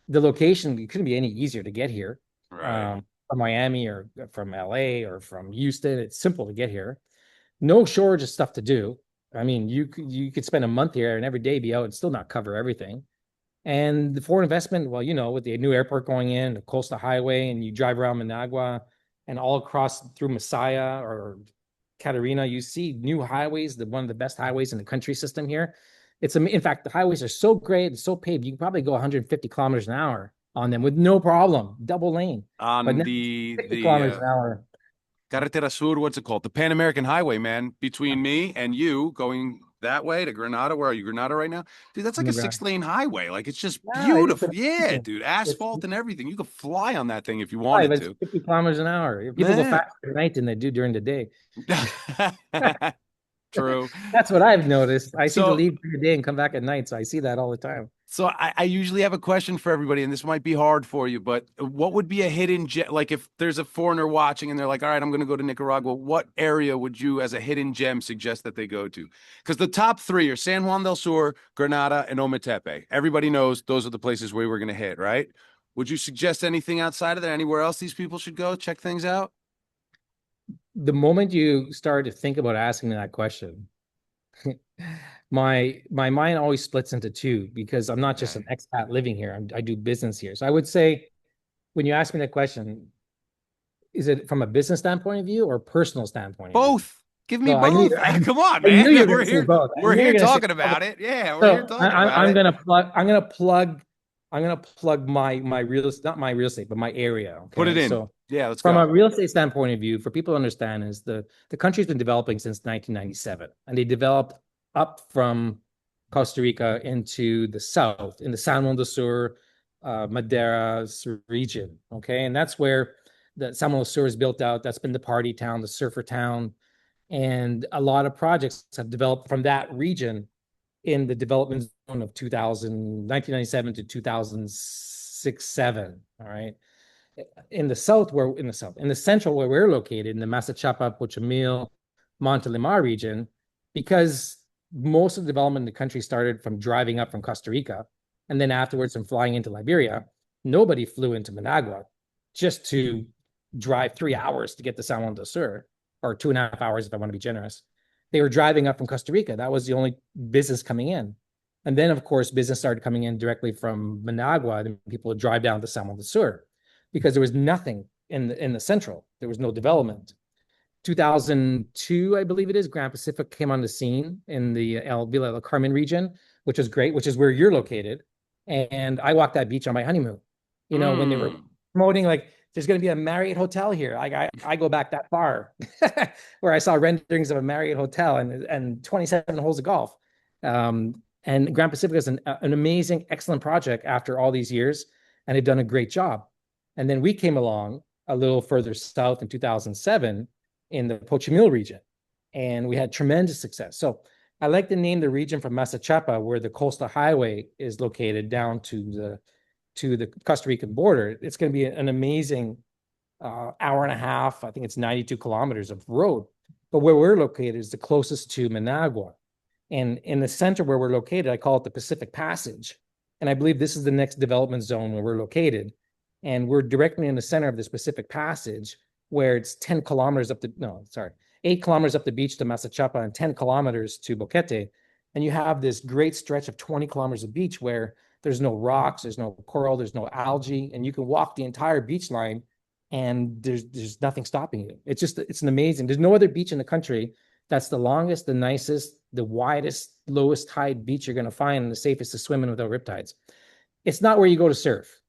The location, it couldn't be any easier to get here, Right. from Miami or from LA or from Houston. It's simple to get here. No shortage of stuff to do. I mean, you could spend a month here and every day be out and still not cover everything. And the foreign investment, well, with the new airport going in, the coastal highway, and you drive around Managua and all across through Masaya or Catarina, you see new highways, one of the best highways in the country system here. In fact, the highways are so great, so paved, you can probably go 150 kilometers an hour on them with no problem, double lane. But On now the 50 the kilometers an hour. Carretera Sur, what's it called? The Pan American Highway, man, between me and you going that way to Granada. Where are you, Granada right now? Dude, that's like a 6 lane highway. Like it's just Yeah, it's beautiful. Yeah, amazing. dude, It's asphalt and everything. You could fly on that thing if you five, wanted it's to. 50 kilometers an hour. People go Man. faster at night than they do during the day. True. That's what I've noticed. I seem to So leave during the day and come back at night, so I see that all the time. I usually have a question for everybody, and this might be hard for you, but what would be a hidden gem? Like if there's a foreigner watching and they're like, all right, I'm going to go to Nicaragua, what area would you, as a hidden gem, suggest that they go to? Because the top three are San Juan del Sur, Granada, and Ometepe. Everybody knows those are the places where we're going to hit, right? Would you suggest anything outside of that? Anywhere else these people should go check things out? The moment you start to think about asking me that question, my mind always splits into two because I'm not just an Okay. expat living here. I do business here. So I would say when you ask me that question, is it from a business standpoint of view or personal standpoint of view? Both. Give me So I knew both. Come on, I knew man. you were going to say both. I We're knew you were here going to say talking both. about it. Yeah, we're here So talking about I'm it. gonna plug. I'm gonna plug my real estate, not my real estate, but my area. Put it Okay, in. so Yeah, let's from a go. real estate standpoint of view, for people to understand, is the country's been developing since 1997, and they developed up from Costa Rica into the south, in the San Juan del Sur, Madeira region. Okay, and that's where the San Juan del Sur is built out. That's been the party town, the surfer town, and a lot of projects have developed from that region in the development zone of 1997 to 2006, 7. All right. In the central where we're located, in the Masachapa, Pochimil, Montelimar region, because most of the development in the country started from driving up from Costa Rica, and then afterwards from flying into Liberia. Nobody flew into Managua just to drive 3 hours to get to San Juan del Sur, or 2.5 hours if I want to be generous. They were driving up from Costa Rica. That was the only business coming in. And then, of course, business started coming in directly from Managua, and people would drive down to San Juan del Sur because there was nothing in the central. There was no development. 2002, I believe it is, Grand Pacific came on the scene in the El Villa del Carmen region, which was great, which is where you're located. And I walked that beach on my honeymoon. When they were promoting, like, there's going to be a Marriott hotel here. I go back that far where I saw renderings of a Marriott hotel and 27 holes of golf. And Grand Pacific is an amazing, excellent project after all these years, and they've done a great job. And then we came along a little further south in 2007 in the Pochimil region, and we had tremendous success. So I like to name the region from Masachapa, where the coastal highway is located, down to the Costa Rican border. It's going to be an amazing hour and a half. I think it's 92 kilometers of road. But where we're located is the closest to Managua. And in the center where we're located, I call it the Pacific Passage. And I believe this is the next development zone where we're located. And we're directly in the center of this Pacific Passage, where it's 8 kilometers up the beach to Masachapa and 10 kilometers to Boquete. And you have this great stretch of 20 kilometers of beach where there's no rocks, there's no coral, there's no algae, and you can walk the entire beach line and there's nothing stopping you. It's an amazing, there's no other beach in the country that's the longest, the nicest, the widest, lowest tide beach you're going to find, and the safest to swim in without riptides. It's not where you go to surf.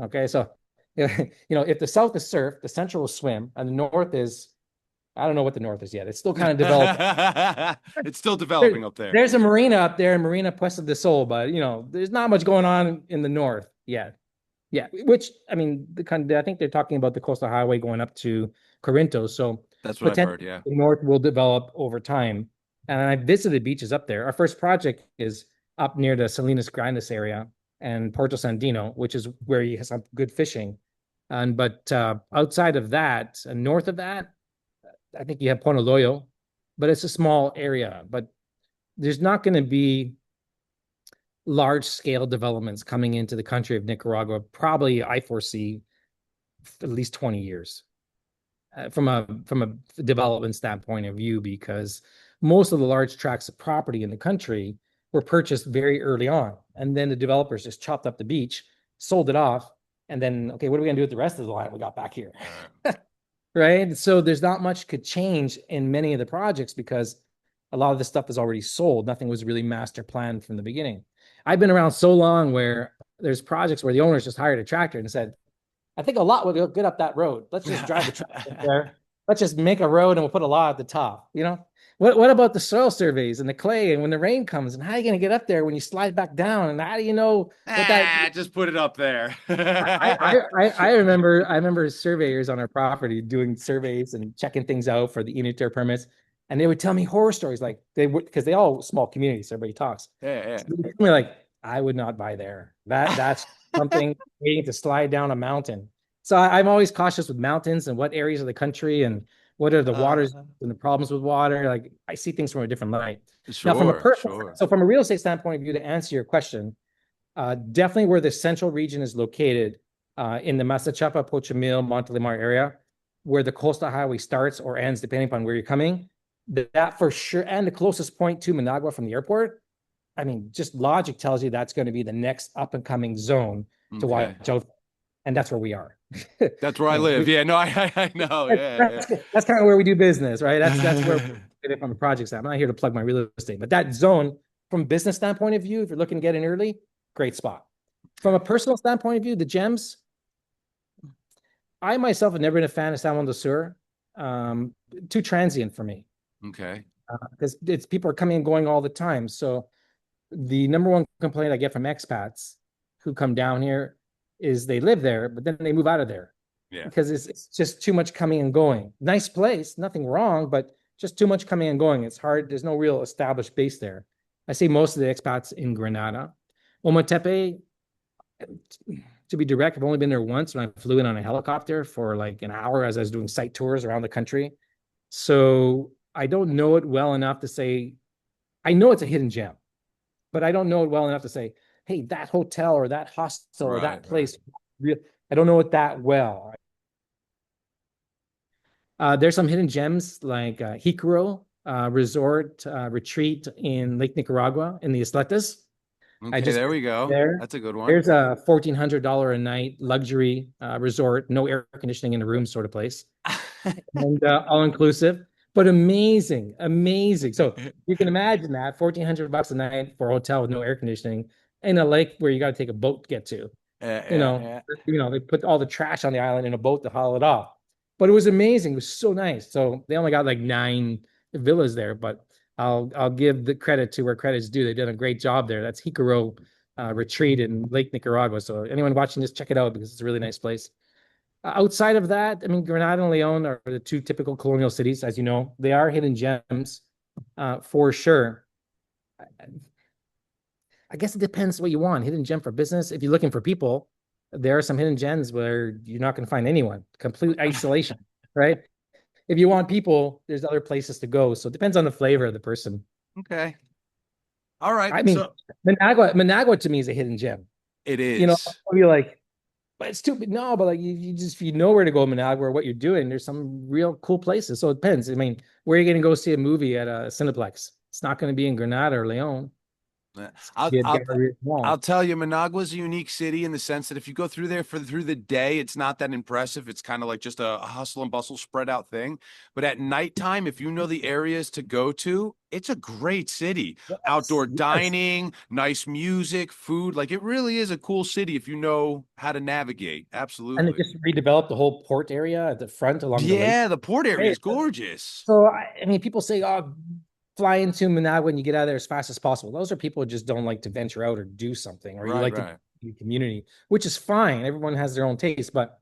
Okay, so if the south is surf, the central is swim, and the north is, I don't know what the north is yet. It's still kind of developing. It's still developing up there. There's a marina up there, Marina Puesta del Sol, but there's not much going on in the north yet. Yeah, which I mean, I think they're talking about the coastal highway going up to Corinto. So that's what I've heard. Yeah, the north will develop over time. And I visited beaches up there. Our first project is up near the Salinas Grandes area and Puerto Sandino, which is where you have some good fishing. But outside of that, and north of that, I think you have Ponoloyo, but it's a small area. But there's not going to be large-scale developments coming into the country of Nicaragua. Probably, I foresee at least 20 years from a development standpoint of view, because most of the large tracts of property in the country were purchased very early on, and then the developers just chopped up the beach, sold it off, and then, okay, what are we going to do with the rest of the land we got back here? Right? So there's not much could change in many of the projects because a lot of the stuff is already sold. Nothing was really master planned from the beginning. I've been around so long where there's projects where the owners just hired a tractor and said, I think a lot will get up that road. Let's just drive the tractor there. Let's just make a road and we'll put a lot at the top. What about the soil surveys and the clay, and when the rain comes, and how are you going to get up there when you slide back down? And how do you know what that? Just put it up there. I remember surveyors on our property doing surveys and checking things out for the unitary permits, and they would tell me horror stories, like because they all small communities, everybody talks. Yeah. So they would tell me, like, I would not buy there. That's something waiting to slide down a mountain. So I'm always cautious with mountains and what areas of the country and what are the waters and the problems with water. Like, I see things from a different light. Sure, now, so from a real estate standpoint of view, to answer your question, definitely where the central region is located, in the Masachapa, Pochimil, Montelimar area, where the coastal highway starts or ends, depending upon where you're coming, that for sure, and the closest point to Managua from the airport. I mean, just logic tells you that's going to be the next up and coming zone to watch out. And that's where we are. That's where I live. Yeah, no, I know. That's kind of where we do business, right? That's where we from a project side. I'm not here to plug my real estate, but that zone, from a business standpoint of view, if you're looking to get in early, great spot. From a personal standpoint of view, the gems, I myself have never been a fan of San Juan del Sur. Too transient for me. Okay. Because it's people are coming and going all the time. So the number one complaint I get from expats who come down here is they live there, but then they move out of there. Yeah. Because it's just too much coming and going. Nice place, nothing wrong, but just too much coming and going. It's hard. There's no real established base there. I see most of the expats in Granada. Ometepe, to be direct, I've only been there once when I flew in on a helicopter for like an hour as I was doing site tours around the country. So I don't know it well enough to say, I know it's a hidden gem, but I don't know it well enough to say, hey, that hotel or that hostel or Right, that right. place, I don't know it that well. There's some hidden gems like Hikuro Resort Retreat in Lake Nicaragua in the Isletas. I Okay, just there visited we go. there. That's a good one. There's a $1,400 a night luxury resort, no air conditioning in the room sort of place, and all inclusive, but amazing, amazing. So you can imagine that $1,400 a night for a hotel with no air conditioning in a lake where you got to take a boat to get to. Yeah, you yeah, know, yeah. they put all the trash on the island in a boat to haul it off. But it was amazing. It was so nice. So they only got like 9 villas there, but I'll give the credit to where credit's due. They did a great job there. That's Hikaro Retreat in Lake Nicaragua. So anyone watching this, check it out because it's a really nice place. Outside of that, I mean, Granada and Leon are the two typical colonial cities, as you know. They are hidden gems for sure. I guess it depends what you want. Hidden gem for business. If you're looking for people, there are some hidden gems where you're not going to find anyone. Complete isolation, right? If you want people, there's other places to go. So it depends on the flavor of the person. Okay. All right. I mean, So Managua to me is a hidden gem. it I'll is. be like, but it's stupid. No, but like you just if you know where to go in Managua or what you're doing, there's some real cool places. So it depends. I mean, where are you going to go see a movie at a Cineplex? It's not going to be in Granada or Leon. Yeah. It's going to I'll be at I'll Galleria I'll Mall. tell you, Managua's a unique city in the sense that if you go through there through the day, it's not that impressive. It's kind of like just a hustle and bustle spread out thing. But at nighttime, if you know the areas to go to, it's a great city. Yes, Outdoor yes. dining, nice music, food. Like it really is a cool city if you know how to navigate. And they Absolutely. just redeveloped the whole port area at the front along the lake. Yeah, the port area Right. is gorgeous. So, I mean, people say, oh, fly into Managua when you get out of there as fast as possible. Those are people who just don't like to venture out or do something, or you Right, like to right. be in community, which is fine. Everyone has their own taste, but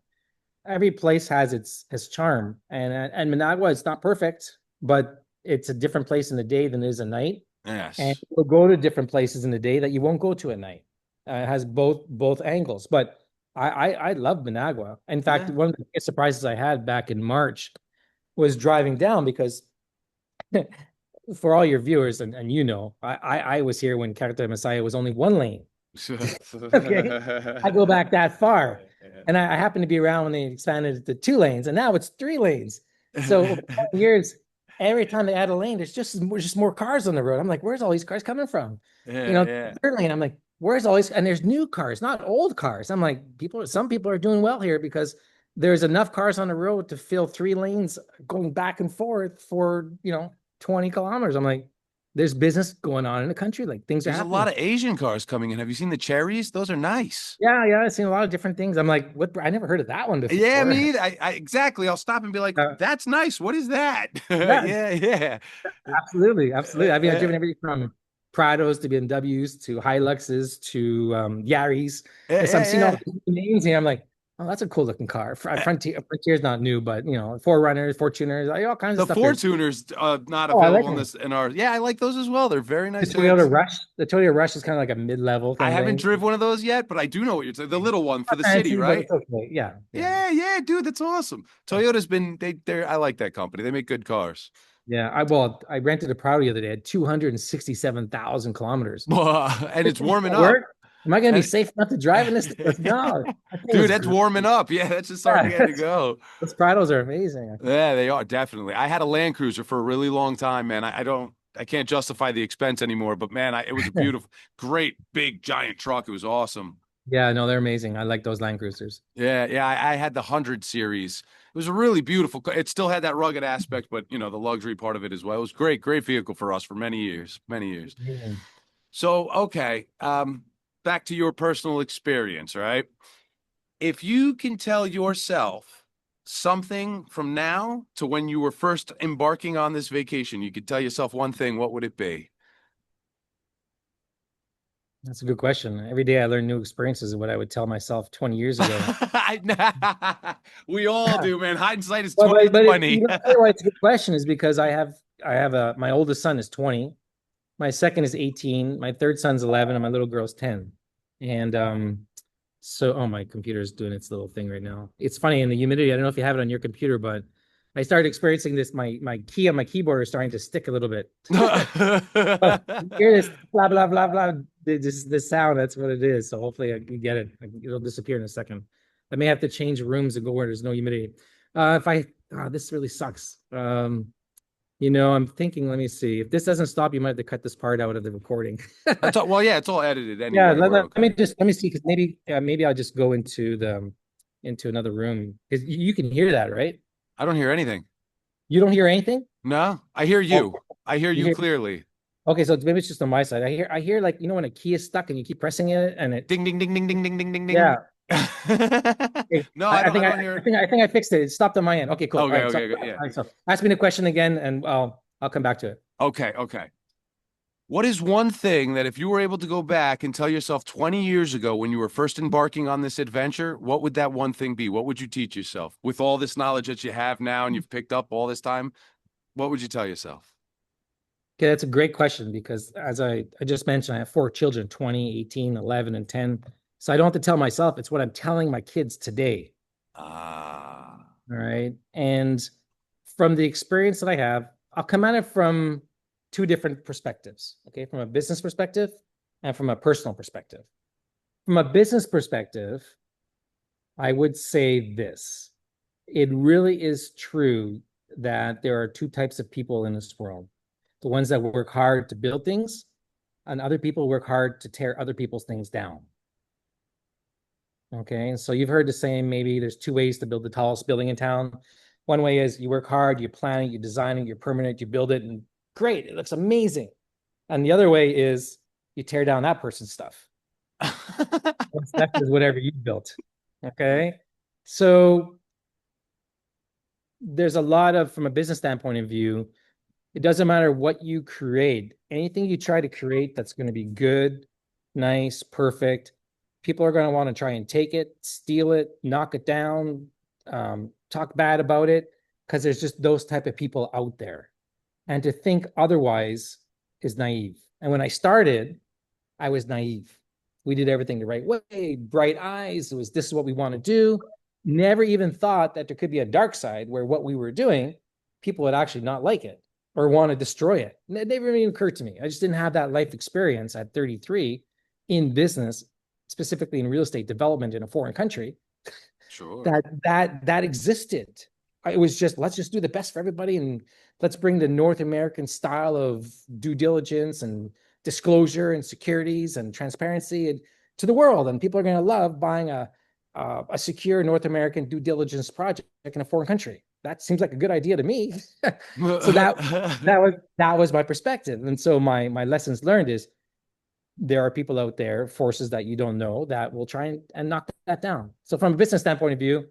every place has its charm. And Managua, it's not perfect, but it's a different place in the day than it is at night. And Yes. you'll go to different places in the day that you won't go to at night. It has both angles. But I love Managua. In fact, Yeah. one of the biggest surprises I had back in March was driving down because for all your viewers and I was here when Carta Messiah was only one lane. Okay. I go back that far. And I happened to be around when they expanded it to 2 lanes, and now it's 3 lanes. So over 20 years, every time they add a lane, there's just more cars on the road. I'm like, where's all these cars coming from? You Yeah, know, yeah. third lane, I'm like, where's all these? And there's new cars, not old cars. I'm like, some people are doing well here because there's enough cars on the road to fill 3 lanes going back and forth for 20 kilometers. I'm like, there's business going on in the country. Like things are There's a lot happening. of Asian cars coming in. Have you seen the cherries? Those are nice. Yeah, yeah, I've seen a lot of different things. I'm like, what? I never heard of that one Yeah, before. me either. I exactly. I'll stop and be like, Uh, "That's nice. What is that?" yeah, Yeah, yeah. absolutely, absolutely. I mean, I've Uh, driven everything from Prados to BMWs to Hiluxes to Yaris. And so I'm seeing all yeah, these names here. I'm like, oh, that's a cool looking car. yeah. Frontier's not new, but Forerunners, Fortuners, all kinds of The stuff here. Fortuner's not Oh, I like available in them. this in our. Yeah, I like those as well. They're very The nice Toyota vehicles. Rush. The Toyota Rush is kind of like a mid-level I kind of haven't thing. driven one of those yet, but I do know what you're saying. The little one for Not the city, fancy, but right? it's okay. Yeah, yeah. Yeah, yeah, dude, that's awesome. Toyota's been they're I like that company. They make good cars. Yeah, I rented a Prado the other day at 267,000 kilometers. And This it's thing's warming gonna up. work. Am I gonna be And safe enough to drive in this thing? Like, no, that thing dude, is that's great. warming up. Yeah, that's just starting to Yeah, get to go. those Prados are amazing. Yeah, they are definitely. I had a Land Cruiser for a really long time, man. I can't justify the expense anymore, but man, it was a beautiful, great, big, giant truck. It was awesome. Yeah, no, they're amazing. I like those Land Cruisers. Yeah, yeah. I had the 100 series. It was a really beautiful. It still had that rugged aspect, but the luxury part of it as well. It was great, great vehicle for us for many years, many years. Amazing. So, okay, back to your personal experience, right? If you can tell yourself something from now to when you were first embarking on this vacation, you could tell yourself one thing, what would it be? That's a good question. Every day I learn new experiences of what I would tell myself 20 years ago. We all do, man. Hindsight is But 2020. tell you why it's a good question is because I have my oldest son is 20. My second is 18. My third son's 11, and my little girl's 10. And so, oh, my computer is doing its little thing right now. It's funny in the humidity. I don't know if you have it on your computer, but I started experiencing this. My key on my keyboard is starting to stick a little bit. Oh, you hear this blah blah blah blah. This sound. That's what it is. So hopefully I can get it. It'll disappear in a second. I may have to change rooms and go where there's no humidity. If I this really sucks. I'm thinking. Let me see. If this doesn't stop, you might have to cut this part out of the recording. That's all, well, yeah, it's all edited Yeah, anyway. We're okay. let me see because maybe I'll just go into another room because you can hear that, right? I don't hear anything. You don't hear anything? No, I hear you. Oh, I hear you you hear clearly. okay, so maybe it's just on my side. I hear like when a key is stuck and you keep pressing it and it Ding ding ding ding ding ding ding ding ding. yeah. Okay. No, I I think don't hear it. I think I fixed it. It stopped on my end. Okay, cool. All Okay, right. So okay, yeah. all right, so ask me the question again and I'll come back to it. Okay, okay. What is one thing that if you were able to go back and tell yourself 20 years ago when you were first embarking on this adventure, what would that one thing be? What would you teach yourself with all this knowledge that you have now and you've picked up all this time? What would you tell yourself? Okay, that's a great question because as I just mentioned, I have four children, 20, 18, 11, and 10. So I don't have to tell myself, it's what I'm telling my kids today. Ah, All right. And from the experience that I have, I'll come at it from two different perspectives. Okay. From a business perspective and from a personal perspective. From a business perspective, I would say this. It really is true that there are two types of people in this world. The ones that work hard to build things, and other people work hard to tear other people's things down. Okay, so you've heard the saying, maybe there's two ways to build the tallest building in town. One way is you work hard, you plan it, you design it, you're permanent, you build it, and great, it looks amazing. And the other way is you tear down that person's stuff. What's left is whatever you built. Okay, so there's a lot of, from a business standpoint of view, it doesn't matter what you create. Anything you try to create that's going to be good, nice, perfect, people are going to want to try and take it, steal it, knock it down, talk bad about it, because there's just those type of people out there. And to think otherwise is naive. And when I started, I was naive. We did everything the right way, bright eyes. This is what we want to do. Never even thought that there could be a dark side where what we were doing, people would actually not like it or want to destroy it. It never even occurred to me. I just didn't have that life experience at 33 in business, specifically in real estate development in a foreign country. sure. That existed. It was just, let's just do the best for everybody and let's bring the North American style of due diligence and disclosure and securities and transparency to the world. And people are going to love buying a secure North American due diligence project in a foreign country. That seems like a good idea to me. So that was my perspective. And so my lessons learned is there are people out there, forces that you don't know, that will try and knock that down. So from a business standpoint of view,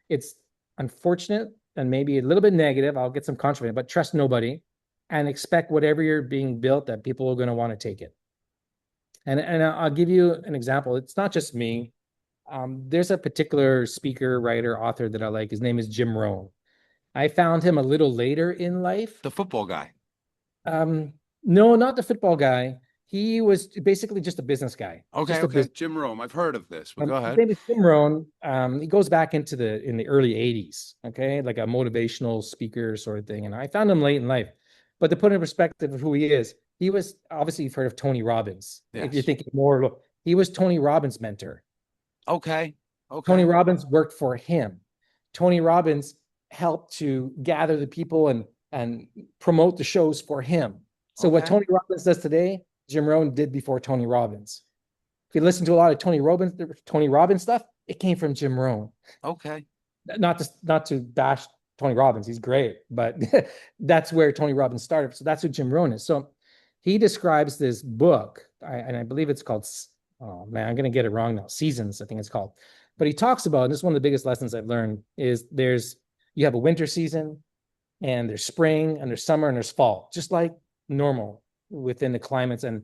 it's unfortunate and maybe a little bit negative. I'll get some controversy, but trust nobody and expect whatever you're being built that people are going to want to take it. And I'll give you an example. It's not just me. There's a particular speaker, writer, author that I like. His name is Jim Rohn. I found him a little later in life. The football guy. No, not the football guy. He was basically just a business guy. Okay, okay. Jim Rohn. I've heard of this, but go ahead. His name is Jim Rohn. He goes back into in the early 80s, okay, like a motivational speaker sort of thing. And I found him late in life. But to put in perspective of who he is, he was, obviously you've heard of Tony Robbins. Yes. If you're thinking more, he was Tony Robbins' mentor. Okay. Okay. Tony Robbins worked for him. Tony Robbins helped to gather the people and promote the shows for him. So what Tony Robbins does today, Jim Rohn did before Tony Robbins. If you listen to a lot of Tony Robbins stuff, it came from Jim Rohn. Okay. Not to bash Tony Robbins, he's great, but that's where Tony Robbins started. So that's who Jim Rohn is. So he describes this book, and I believe it's called, oh man, I'm going to get it wrong now. Seasons, I think it's called. But he talks about, and this is one of the biggest lessons I've learned, is you have a winter season, and there's spring, and there's summer, and there's fall, just like normal within the climates, and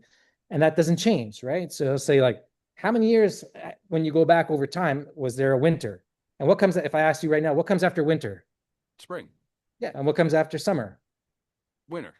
that doesn't change, right? So he'll say, like, how many years when you go back over time was there a winter? And what comes, if I ask you right now, what comes after winter? Spring. Yeah. And what comes after summer? Winter.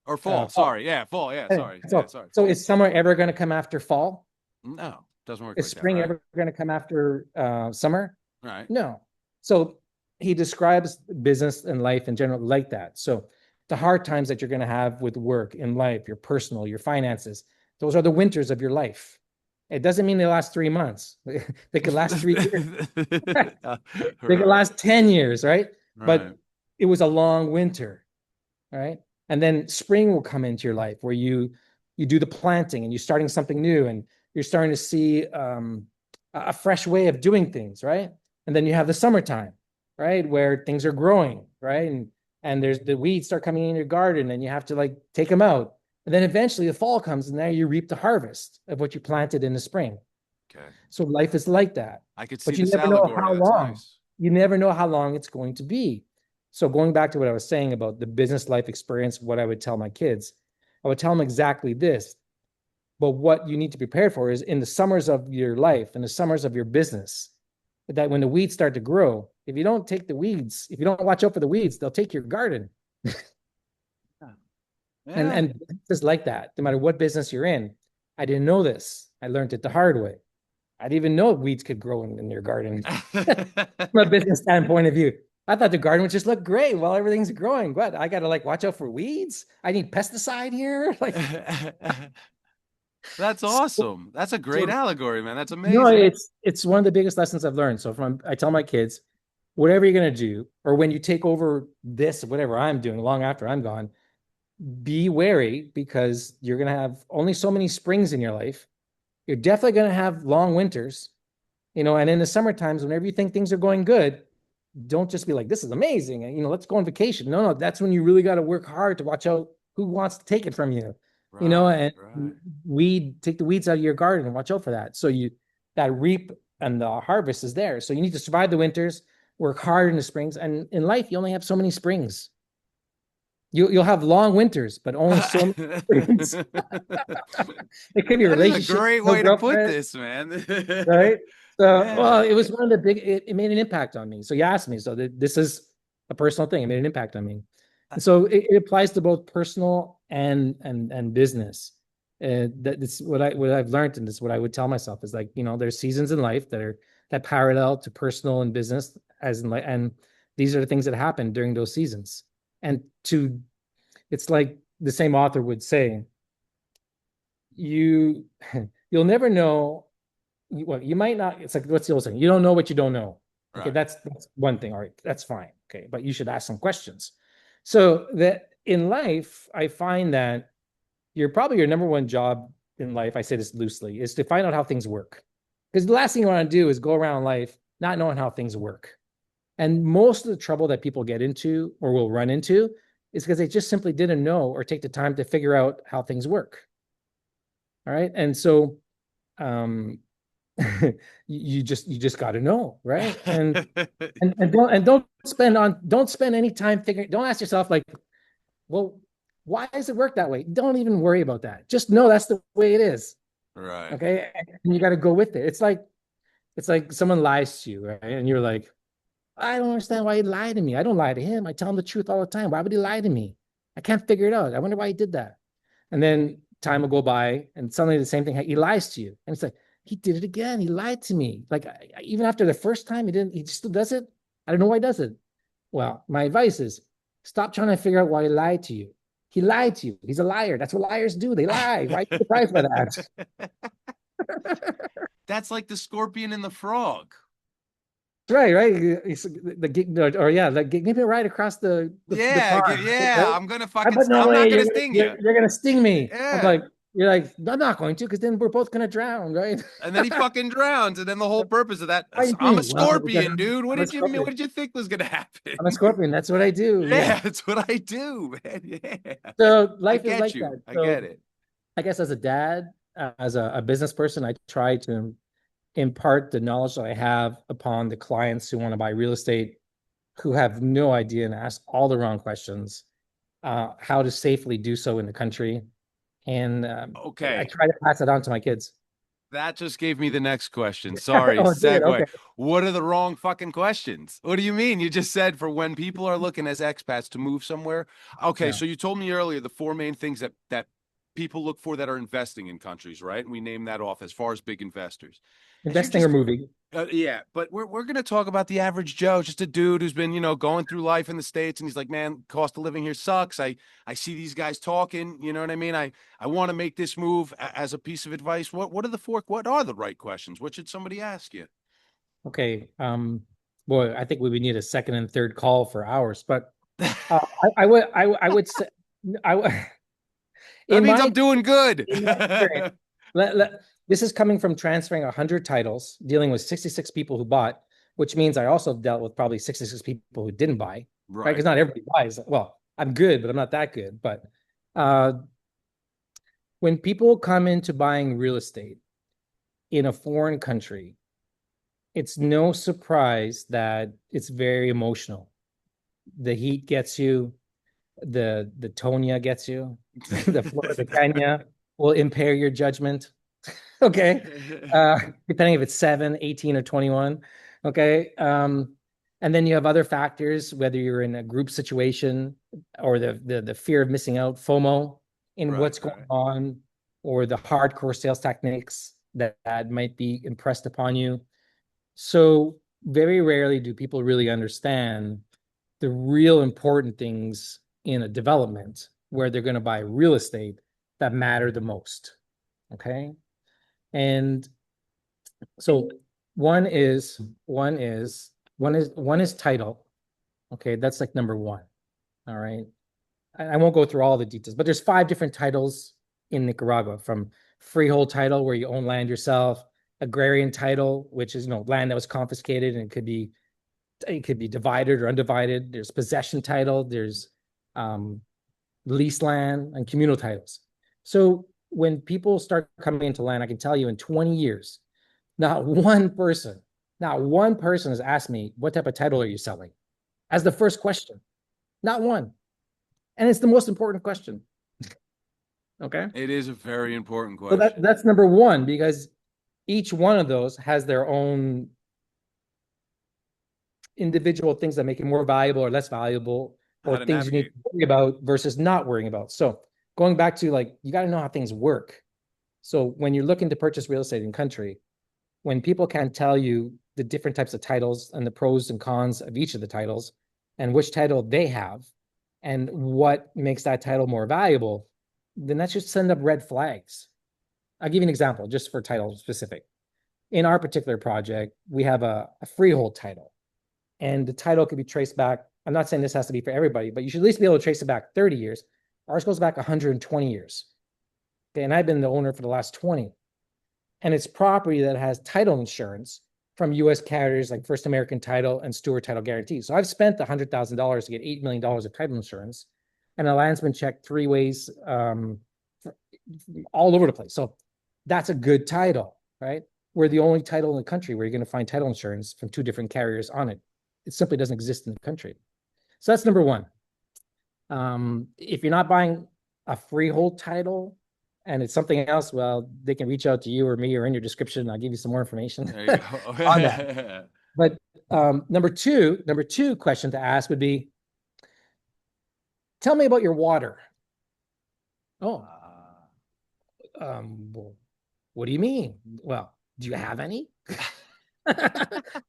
Or fall. Fall. Sorry. Yeah, fall. Yeah, Anyway, sorry. Yeah, so sorry. so Fall. is summer ever going to come after fall? No, doesn't work Is like that, spring right? ever going to come after summer? Right. No. So he describes business and life in general like that. So the hard times that you're going to have with work in life, your personal, your finances, those are the winters of your life. It doesn't mean they last 3 months. They could last 3 years. They could Right. last 10 years, right? Right. But it was a long winter, right? And then spring will come into your life where you do the planting and you're starting something new and you're starting to see a fresh way of doing things, right? And then you have the summertime, right, where things are growing, right? And there's the weeds start coming in your garden and you have to like take them out. And then eventually the fall comes and now you reap the harvest of what you planted in the spring. Okay. So life is like that. I could see But you this never know allegory. how That's long. nice. You never know how long it's going to be. So going back to what I was saying about the business life experience, what I would tell my kids, I would tell them exactly this. But what you need to prepare for is in the summers of your life, in the summers of your business, that when the weeds start to grow, if you don't take the weeds, if you don't watch out for the weeds, they'll take your garden. Yeah. And just like that, no matter what business you're in. I didn't know this. I learned it the hard way. I didn't even know weeds could grow in your garden from a business standpoint of view. I thought the garden would just look great while everything's growing. What? I got to like watch out for weeds? I need pesticide here? Like, That's so, awesome. That's a great so allegory, man. That's no, amazing. it's one of the biggest lessons I've learned. So from I tell my kids, whatever you're gonna do, or when you take over this, whatever I'm doing, long after I'm gone, be wary because you're gonna have only so many springs in your life. You're definitely gonna have long winters, and in the summer times, whenever you think things are going good, don't just be like, this is amazing. And, let's go on vacation. No, that's when you really got to work hard to watch out who wants to take it from you, Right, and right. take the weeds out of your garden and watch out for that. So that reap and the harvest is there. So you need to survive the winters, work hard in the springs. And in life, you only have so many springs. You'll have long winters, but only so many springs. It could be a That is a relationship, great no way to put girlfriend, this, man. right? So, well, Yeah. it was one of the big. It made an impact on me. So you asked me. So this is a personal thing. It made an impact on me, and so it applies to both personal and business. That's what I've learned, and this is what I would tell myself is like there's seasons in life that parallel to personal and business as in like, and these are the things that happen during those seasons. And it's like the same author would say, you you'll never know well, you might not. It's like what's the old saying? You don't know what you don't know. Okay, Right. that's one thing. All right, that's fine. Okay, but you should ask some questions. So that in life, I find that probably your number one job in life. I say this loosely, is to find out how things work. Because the last thing you want to do is go around life not knowing how things work. And most of the trouble that people get into or will run into is because they just simply didn't know or take the time to figure out how things work. All right, and so um, you just got to know, right? And don't spend any time figuring. Don't ask yourself like, well, why does it work that way? Don't even worry about that. Just know that's the way it is. Right. Okay, and you got to go with it. It's like someone lies to you, right? And you're like, I don't understand why he lied to me. I don't lie to him. I tell him the truth all the time. Why would he lie to me? I can't figure it out. I wonder why he did that. And then time will go by, and suddenly the same thing. He lies to you, and it's like he did it again. He lied to me. Like even after the first time, he didn't. He still does it. I don't know why he does it. Well, my advice is stop trying to figure out why he lied to you. He lied to you. He's a liar. That's what liars do. They lie. Why are you surprised by that? That's like the scorpion and the frog. Right, right. Or yeah, like give me a ride across the Yeah, pond, yeah. right? I'm gonna fucking. But no I'm not way, gonna sting you. you're gonna sting me. Yeah. You're like, I'm not going to, because then we're both gonna drown, right? And then he fucking drowns, and then the whole purpose of that. Why are you I'm a stinging me? Well, because scorpion, dude. What I'm a did you What scorpion. did you think was gonna happen? I'm a scorpion. That's what I do. Yeah. Yeah, that's what I do, man. Yeah, So I life is get like you. that. I get So it. I guess as a dad, as a business person, I try to impart the knowledge that I have upon the clients who want to buy real estate, who have no idea and ask all the wrong questions, how to safely do so in the country. And I Okay. try to pass it on to my kids. That just gave me the next question. Sorry, Oh, it did. segue. Okay. What are the wrong fucking questions? What do you mean? You just said for when people are looking as expats to move somewhere. Okay, Yeah. so you told me earlier the four main things that people look for that are investing in countries, right? And we name that off as far as big investors. As you Investing or just moving. yeah, but we're gonna talk about the average Joe, just a dude who's been, going through life in the States, and he's like, man, cost of living here sucks. I see these guys talking, you know what I mean? I want to make this move as a piece of advice. What are the right questions? What should somebody ask you? Okay. Boy, I think we would need a second and third call for hours, but I would say I w- That in means my I'm doing good. in my experience, this is coming from transferring 100 titles, dealing with 66 people who bought, which means I also dealt with probably 66 people who didn't buy, right? Right. Because not everybody buys. Well, I'm good, but I'm not that good. But uh, when people come into buying real estate in a foreign country, it's no surprise that it's very emotional. The heat gets you, the Tonya gets you, the Florida Canya will impair your judgment. Okay. Depending if it's 7, 18, or 21. Okay. And then you have other factors, whether you're in a group situation or the fear of missing out, FOMO, in Right, what's going right. on, or the hardcore sales techniques that might be impressed upon you. So very rarely do people really understand the real important things in a development where they're going to buy real estate that matter the most. Okay. And so one is title. Okay, that's like number one. All right. I won't go through all the details, but there's 5 different titles in Nicaragua, from freehold title where you own land yourself, agrarian title, which is land that was confiscated and it could be divided or undivided. There's possession title, there's um, lease land, and communal titles. So when people start coming into land, I can tell you in 20 years, not one person, not one person has asked me, what type of title are you selling? As the first question. Not one. And it's the most important question. Okay. It is a very important So question. that's number one, because each one of those has their own individual things that make it more valuable or less valuable, How or to things you need navigate. to worry about versus not worrying about. So going back to, like, you got to know how things work. So when you're looking to purchase real estate in country, when people can't tell you the different types of titles and the pros and cons of each of the titles and which title they have and what makes that title more valuable, then that should send up red flags. I'll give you an example just for title specific. In our particular project, we have a freehold title, and the title could be traced back. I'm not saying this has to be for everybody, but you should at least be able to trace it back 30 years. Ours goes back 120 years. Okay, and I've been the owner for the last 20. And it's property that has title insurance from US carriers like First American Title and Stewart Title Guarantee. So I've spent $100,000 to get $8 million of title insurance, and a landsman checked 3 ways, all over the place. So that's a good title, right? We're the only title in the country where you're going to find title insurance from 2 different carriers on it. It simply doesn't exist in the country. So that's number one. If you're not buying a freehold title and it's something else, well, they can reach out to you or me or in your description. I'll give you some more information There you on that. go. But number two question to ask would be, tell me about your water. Oh, well, what do you mean? Well, do you have any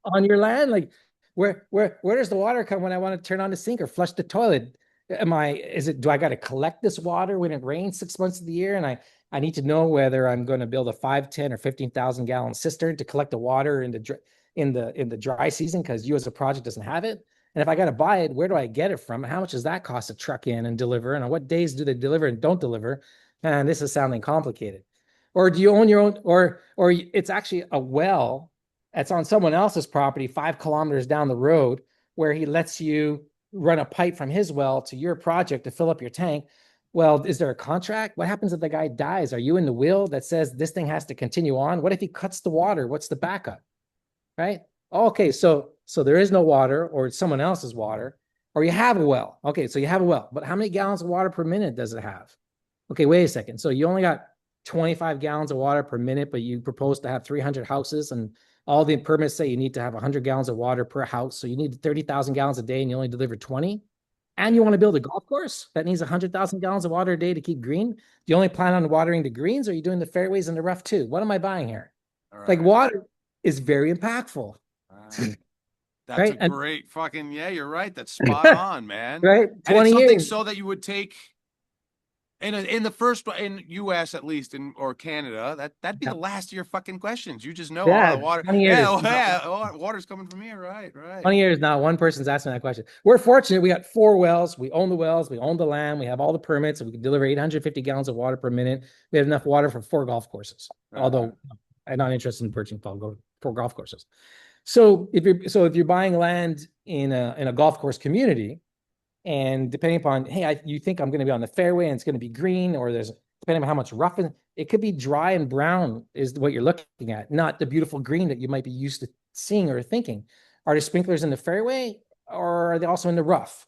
on your land? Like, where does the water come when I want to turn on the sink or flush the toilet? Do I got to collect this water when it rains 6 months of the year? And I need to know whether I'm going to build a 5, 10, or 15,000 gallon cistern to collect the water in the dry season because you as a project doesn't have it. And if I got to buy it, where do I get it from? How much does that cost to truck in and deliver? And on what days do they deliver and don't deliver? And this is sounding complicated. Or do you own your own, or it's actually a well that's on someone else's property 5 kilometers down the road, where he lets you run a pipe from his well to your project to fill up your tank. Well, is there a contract? What happens if the guy dies? Are you in the will that says this thing has to continue on? What if he cuts the water? What's the backup? Right? Okay, so there is no water, or it's someone else's water, or you have a well. Okay, so you have a well, but how many gallons of water per minute does it have? Okay, wait a second. So you only got 25 gallons of water per minute, but you propose to have 300 houses, and all the permits say you need to have 100 gallons of water per house. So you need 30,000 gallons a day and you only deliver 20. And you want to build a golf course that needs 100,000 gallons of water a day to keep green. Do you only plan on watering the greens, or are you doing the fairways and the rough too? What am I buying here? All right. Like, water is very impactful. That's right? a great fucking, yeah, you're right. That's spot on, man. Right? And 20 it's something years. so that you would take in the first, in US at least, or Canada, that'd be the last of your fucking questions. You just know, Yeah, the water. 20 years. Water's coming from here. Right. 20 years now, one person's asking that question. We're fortunate. We got 4 wells. We own the wells. We own the land. We have all the permits. We can deliver 850 gallons of water per minute. We have enough water for 4 golf courses. Although I'm not interested in purchasing 4 golf courses. So if you're buying land in a golf course community, and depending upon, hey, you think I'm going to be on the fairway and it's going to be green, or depending on how much rough, it could be dry and brown is what you're looking at, not the beautiful green that you might be used to seeing or thinking. Are the sprinklers in the fairway, or are they also in the rough?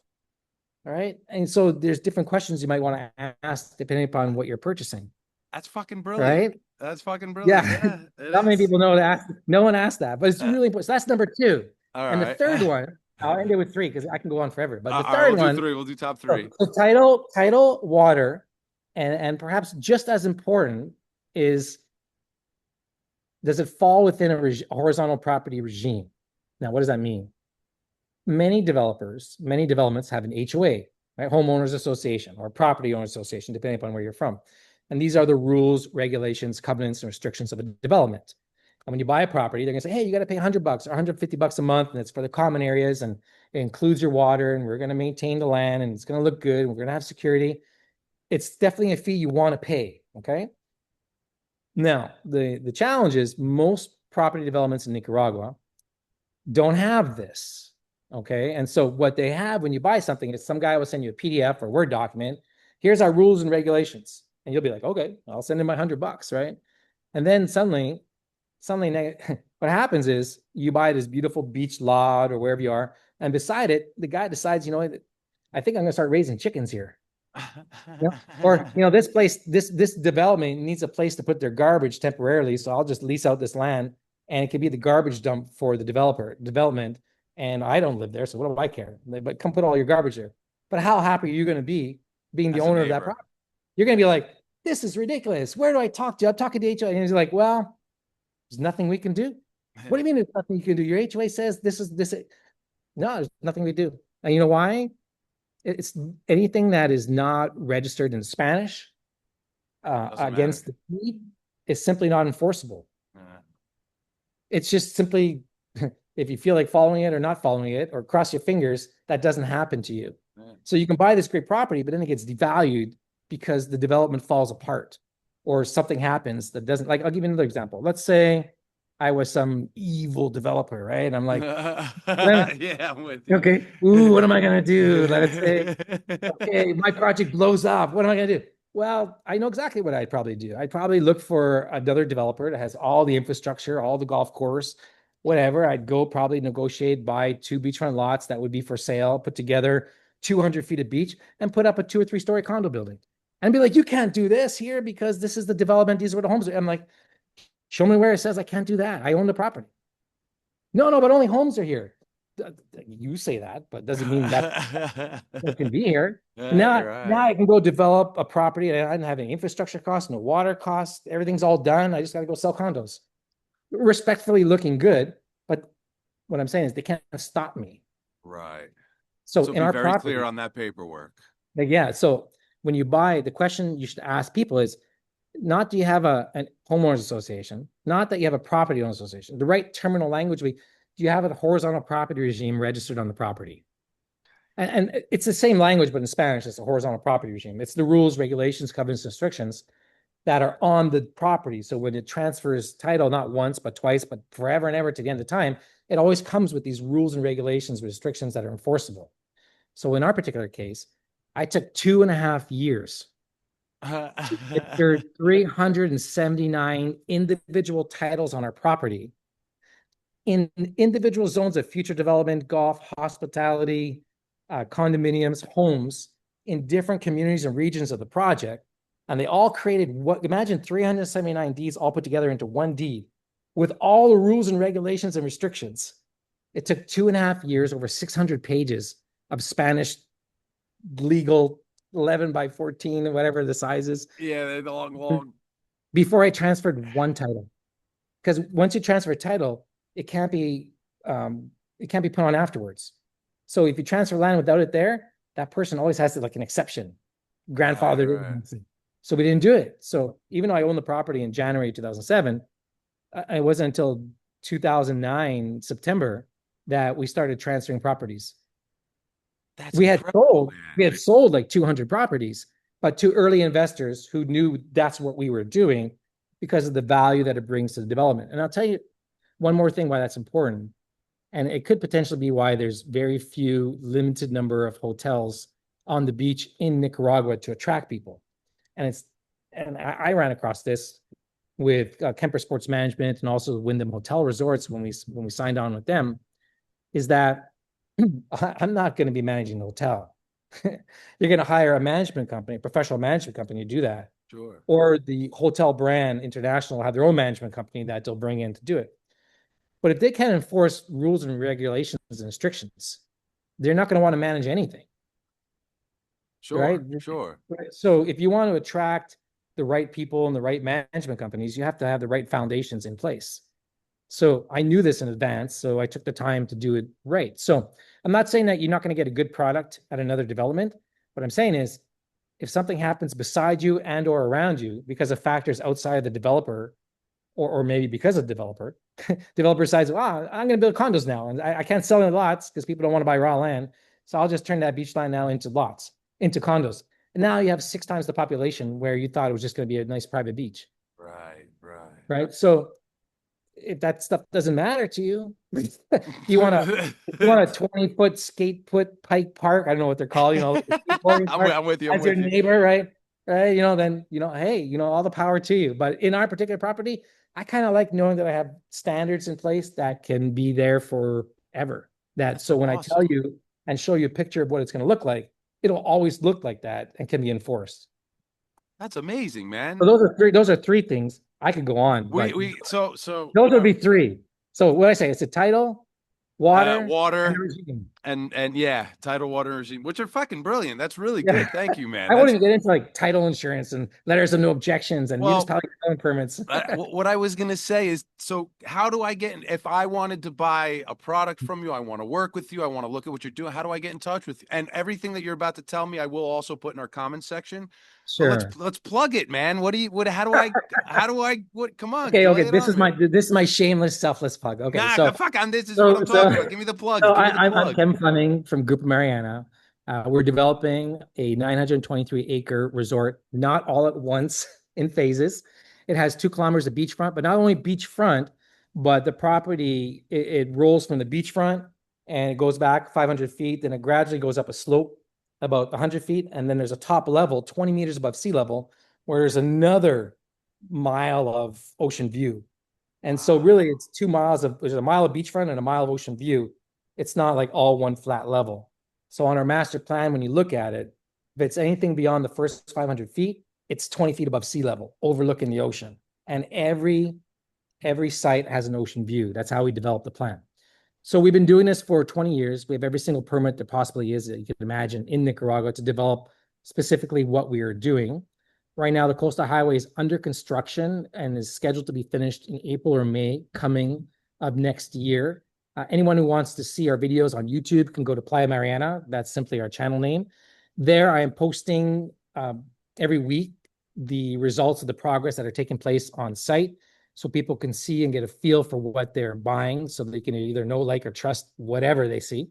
All right. And so there's different questions you might want to ask depending upon what you're purchasing. That's fucking brilliant. Right? That's fucking brilliant. Yeah. Not many people know to ask. No one asked that, but it's really important. So that's number 2. All and right. The third one, I'll end it with 3 because I can go on forever. But the right, third one, 3. We'll do top 3. So title, water, and perhaps just as important is, does it fall within a horizontal property regime? Now, what does that mean? Many developments have an HOA, right? Homeowners Association or Property Owners Association, depending upon where you're from. And these are the rules, regulations, covenants, and restrictions of a development. And when you buy a property, they're going to say, hey, you got to pay $100 or $150 a month, and it's for the common areas, and it includes your water, and we're going to maintain the land, and it's going to look good, and we're going to have security. It's definitely a fee you want to pay, okay? Now, the challenge is most property developments in Nicaragua don't have this, okay? And so what they have when you buy something is some guy will send you a PDF or Word document. Here's our rules and regulations. And you'll be like, okay, I'll send him my $100, right? And then suddenly what happens is you buy this beautiful beach lot or wherever you are, and beside it, the guy decides, I think I'm going to start raising chickens here. Or, this development needs a place to put their garbage temporarily, so I'll just lease out this land, and it could be the garbage dump for the development, and I don't live there, so what do I care? But come put all your garbage there. But how happy are you going to be being the owner of that property? You're going to be like, this is ridiculous. Where do I talk to? I'm talking to HOA. And he's like, well, there's nothing we can do. What do you mean there's nothing you can do? Your HOA says this is this. No, there's nothing we do. And you know why? It's anything that is not registered in Spanish against the deed is simply not enforceable. It's just simply, if you feel like following it or not following it, or cross your fingers, that doesn't happen to you. So you can buy this great property, but then it gets devalued because the development falls apart or something happens that doesn't, like, I'll give you another example. Let's say I was some evil developer, right? I'm like, yeah, I'm with you. Okay, what am I going to do? Let's say, okay, my project blows up. What am I going to do? Well, I know exactly what I'd probably do. I'd probably look for another developer that has all the infrastructure, all the golf course, whatever. I'd go probably negotiate, buy 2 beachfront lots that would be for sale, put together 200 feet of beach, and put up a 2 or 3 story condo building. And be like, you can't do this here because this is the development. These are the homes. I'm like, show me where it says I can't do that. I own the property. No, but only homes are here. You say that, but doesn't mean that it can be here. Now I can go develop a property and I don't have any infrastructure costs, no water costs. Everything's all done. I just got to go sell condos. Respectfully looking good, but what I'm saying is they can't stop me. Right. So in be our very property, clear on that paperwork. Yeah. So when you buy, the question you should ask people is not, do you have a homeowners association? Not that you have a property owners association. The right terminal language do you have a horizontal property regime registered on the property? And it's the same language, but in Spanish, it's a horizontal property regime. It's the rules, regulations, covenants, restrictions that are on the property. So when it transfers title, not once, but twice, but forever and ever to the end of time, it always comes with these rules and regulations, restrictions that are enforceable. So in our particular case, I took 2.5 years to get there 379 individual titles on our property in individual zones of future development, golf, hospitality, condominiums, homes in different communities and regions of the project. And they all created what, imagine 379 deeds all put together into one deed with all the rules and regulations and restrictions. It took 2.5 years, over 600 pages of Spanish legal 11 by 14, whatever the size is. Yeah, they're long. Before I transferred one title. Because once you transfer a title, it can't be put on afterwards. So if you transfer land without it there, that person always has to, like, an exception. Grandfather. Right. So we didn't do it. So even though I owned the property in January 2007, it wasn't until 2009 September that we started transferring properties. That's We had incredible, sold like 200 properties, but to early investors who knew that's what we were doing because of the value that it brings to the development. And I'll tell you one more thing why that's important. And it could potentially be why there's very few, limited number of hotels on the beach in Nicaragua to attract people. And I ran across this with Kemper Sports Management and also Wyndham Hotel Resorts when we signed on with them, is that I'm not going to be managing the hotel. You're going to hire a management company, a professional management company to do that. Sure. Or the hotel brand international have their own management company that they'll bring in to do it. But if they can't enforce rules and regulations and restrictions, they're not going to want to manage anything. Sure. Right? Sure. So if you want to attract the right people and the right management companies, you have to have the right foundations in place. So I knew this in advance, so I took the time to do it right. So I'm not saying that you're not going to get a good product at another development. What I'm saying is, if something happens beside you and or around you because of factors outside of the developer, or maybe because of the developer decides, wow, I'm going to build condos now, and I can't sell any lots because people don't want to buy raw land. So I'll just turn that beach land now into lots, into condos. And now you have 6 times the population where you thought it was just going to be a nice private beach. Right. So if that stuff doesn't matter to you, you want a 20-foot skate put pike park. I don't know what they're called, I'm with you. As your neighbor, right? Right. Then, hey, all the power to you. But in our particular property, I kind of like knowing that I have standards in place that can be there forever. So when I tell you and show you a picture of what it's going to look like, it'll always look like that and can be enforced. That's amazing, man. So those are three things. I could go on. So those would be three. So what I say, it's a title, water, and yeah, title, water, regime, which are fucking brilliant. That's really good. Thank you, man. I wouldn't even get into like title insurance and letters of no objections and municipality permits. What I was gonna say is, so how do I get if I wanted to buy a product from you? I want to work with you. I want to look at what you're doing. How do I get in touch with you? And everything that you're about to tell me, I will also put in our comment section. Sure. So let's plug it, man. How do I come on. Okay. This is my shameless, selfless plug. Okay. Fuck on this is what I'm talking about. Give me the plug. I'm Kem Fleming from Group Mariana. We're developing a 923-acre resort, not all at once, in phases. It has 2 kilometers of beachfront, but not only beachfront, but the property, it rolls from the beachfront and it goes back 500 feet. Then it gradually goes up a slope about 100 feet. And then there's a top level, 20 meters above sea level, where there's another mile of ocean view. And so really it's 2 miles there's a mile of beachfront and a mile of ocean view. It's not like all one flat level. So on our master plan, when you look at it, if it's anything beyond the first 500 feet, it's 20 feet above sea level, overlooking the ocean. And every site has an ocean view. That's how we developed the plan. So we've been doing this for 20 years. We have every single permit there possibly is that you can imagine in Nicaragua to develop specifically what we are doing. Right now, the Coastal Highway is under construction and is scheduled to be finished in April or May coming of next year. Anyone who wants to see our videos on YouTube can go to Playa Mariana. That's simply our channel name. There, I am posting every week the results of the progress that are taking place on site, so people can see and get a feel for what they're buying, so they can either know, like, or trust whatever they see.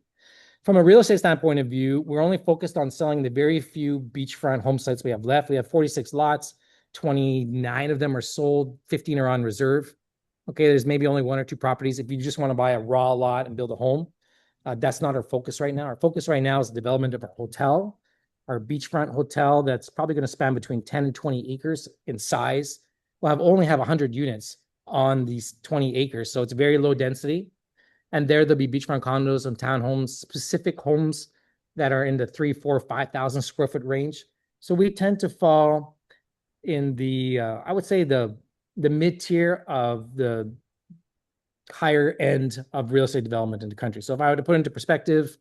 From a real estate standpoint of view, we're only focused on selling the very few beachfront home sites we have left. We have 46 lots, 29 of them are sold, 15 are on reserve. Okay, there's maybe only 1 or 2 properties. If you just want to buy a raw lot and build a home, that's not our focus right now. Our focus right now is the development of our hotel, our beachfront hotel that's probably going to span between 10 and 20 acres in size. We'll only have 100 units on these 20 acres, so it's very low density. And there'll be beachfront condos and townhomes, specific homes that are in the 3, 4, 5,000 square foot range. So we tend to fall in the I would say the mid tier of the higher end of real estate development in the country. So if I were to put into perspective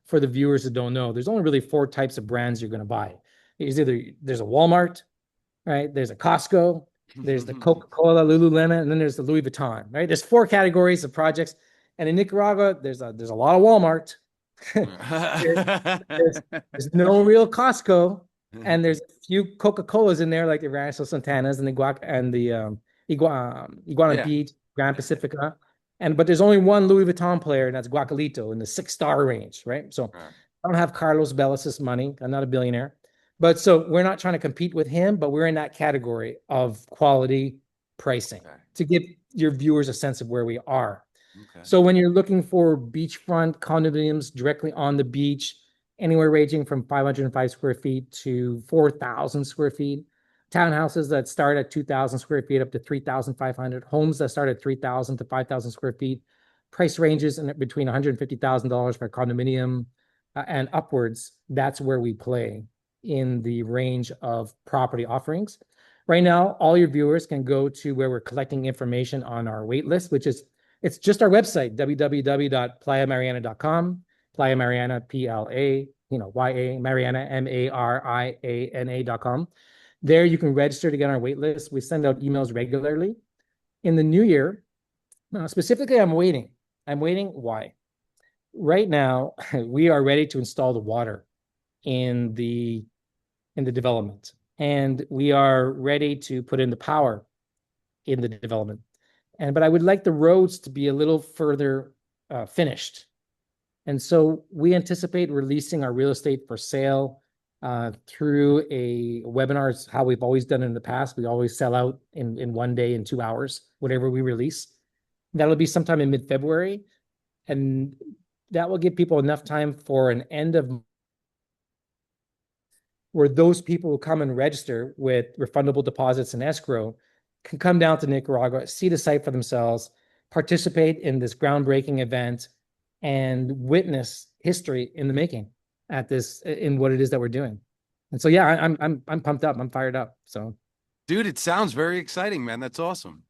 for the viewers that don't know, there's only really four types of brands you're going to buy. There's a Walmart, right? There's a Costco, there's the Coca-Cola, Lululemon, and then there's the Louis Vuitton, right? There's four categories of projects. And in Nicaragua, there's a lot of Walmart. There- there's no real Costco, and there's a few Coca-Colas in there, like the Rancho Santanas and the Iguana Yeah. Beach, Grand Pacifica. But there's only one Louis Vuitton player, and that's Guacalito in the 6-star range, right? So Right. I don't have Carlos Bellis's money. I'm not a billionaire. But so we're not trying to compete with him, but we're in that category of quality pricing Okay. to give your viewers a sense of where we are. Okay. So when you're looking for beachfront condominiums directly on the beach, anywhere ranging from 505 square feet to 4,000 square feet, townhouses that start at 2,000 square feet up to 3,500, homes that start at 3,000 to 5,000 square feet, price ranges in between $150,000 for a condominium and upwards. That's where we play in the range of property offerings. Right now, all your viewers can go to where we're collecting information on our wait list, which is it's just our website, www.playamariana.com, Playa Mariana, PLA, YA, Mariana, MARIANA.com. There you can register to get on our wait list. We send out emails regularly. In the new year, specifically, I'm waiting. I'm waiting. Why? Right now, we are ready to install the water in the development, and we are ready to put in the power in the development. But I would like the roads to be a little further finished. And so we anticipate releasing our real estate for sale through a webinar. It's how we've always done it in the past. We always sell out in 1 day, in 2 hours, whatever we release. That'll be sometime in mid-February. And that will give people enough time for an end of where those people who come and register with refundable deposits and escrow can come down to Nicaragua, see the site for themselves, participate in this groundbreaking event, and witness history in the making in what it is that we're doing. And so, yeah, I'm pumped up. I'm fired up. So, Dude, it sounds very exciting, man. That's awesome.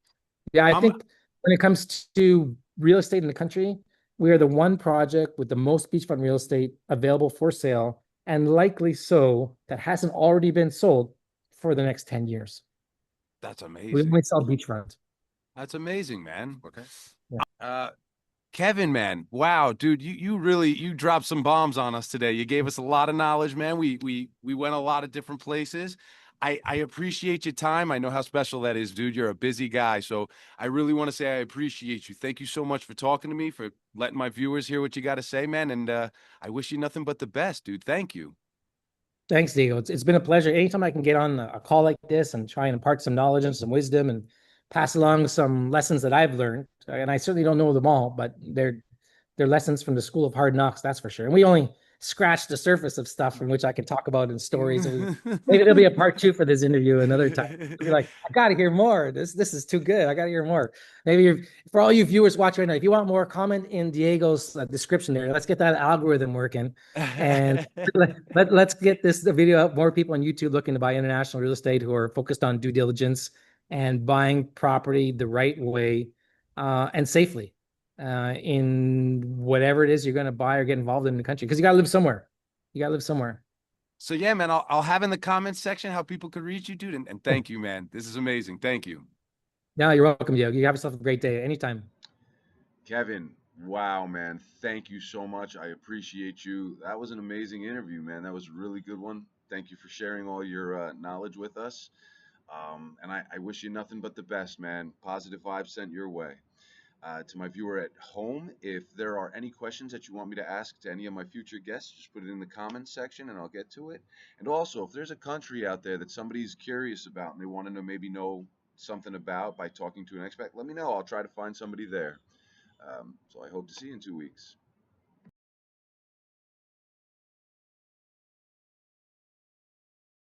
yeah, I I'm think when it comes to real estate in the country, we are the one project with the most beachfront real estate available for sale, and likely so, that hasn't already been sold for the next 10 years. That's We amazing. only sell beachfront. That's amazing, man. Okay. Yeah. Uh, Kevin, man, wow, dude, you really you dropped some bombs on us today. You gave us a lot of knowledge, man. We went a lot of different places. I appreciate your time. I know how special that is, dude. You're a busy guy, so I really want to say I appreciate you. Thank you so much for talking to me, for letting my viewers hear what you got to say, man. And I wish you nothing but the best, dude. Thank you. Thanks, Diego. It's been a pleasure. Anytime I can get on a call like this and try and impart some knowledge and some wisdom and pass along some lessons that I've learned, and I certainly don't know them all, but they're lessons from the School of Hard Knocks, that's for sure. And we only scratched the surface of stuff from which I can talk about in stories. And maybe there'll be a part two for this interview another time. I'll be like, I got to hear more. This is too good. I got to hear more. Maybe for all you viewers watching right now, if you want more, comment in Diego's description there. Let's get that algorithm working, and let's get this the video out. More people on YouTube looking to buy international real estate who are focused on due diligence and buying property the right way and safely in whatever it is you're going to buy or get involved in the country, because you got to live somewhere. You got to live somewhere. So yeah, man, I'll have in the comments section how people could reach you, dude. And thank you, man. This is amazing. Thank you. Yeah, you're welcome, Diego. You have yourself a great day anytime. Kevin, wow, man. Thank you so much. I appreciate you. That was an amazing interview, man. That was a really good one. Thank you for sharing all your knowledge with us. And I wish you nothing but the best, man. Positive vibes sent your way. To my viewer at home, if there are any questions that you want me to ask to any of my future guests, just put it in the comments section and I'll get to it. And also, if there's a country out there that somebody's curious about and they want to maybe know something about by talking to an expert, let me know. I'll try to find somebody there. So I hope to see you in 2 weeks.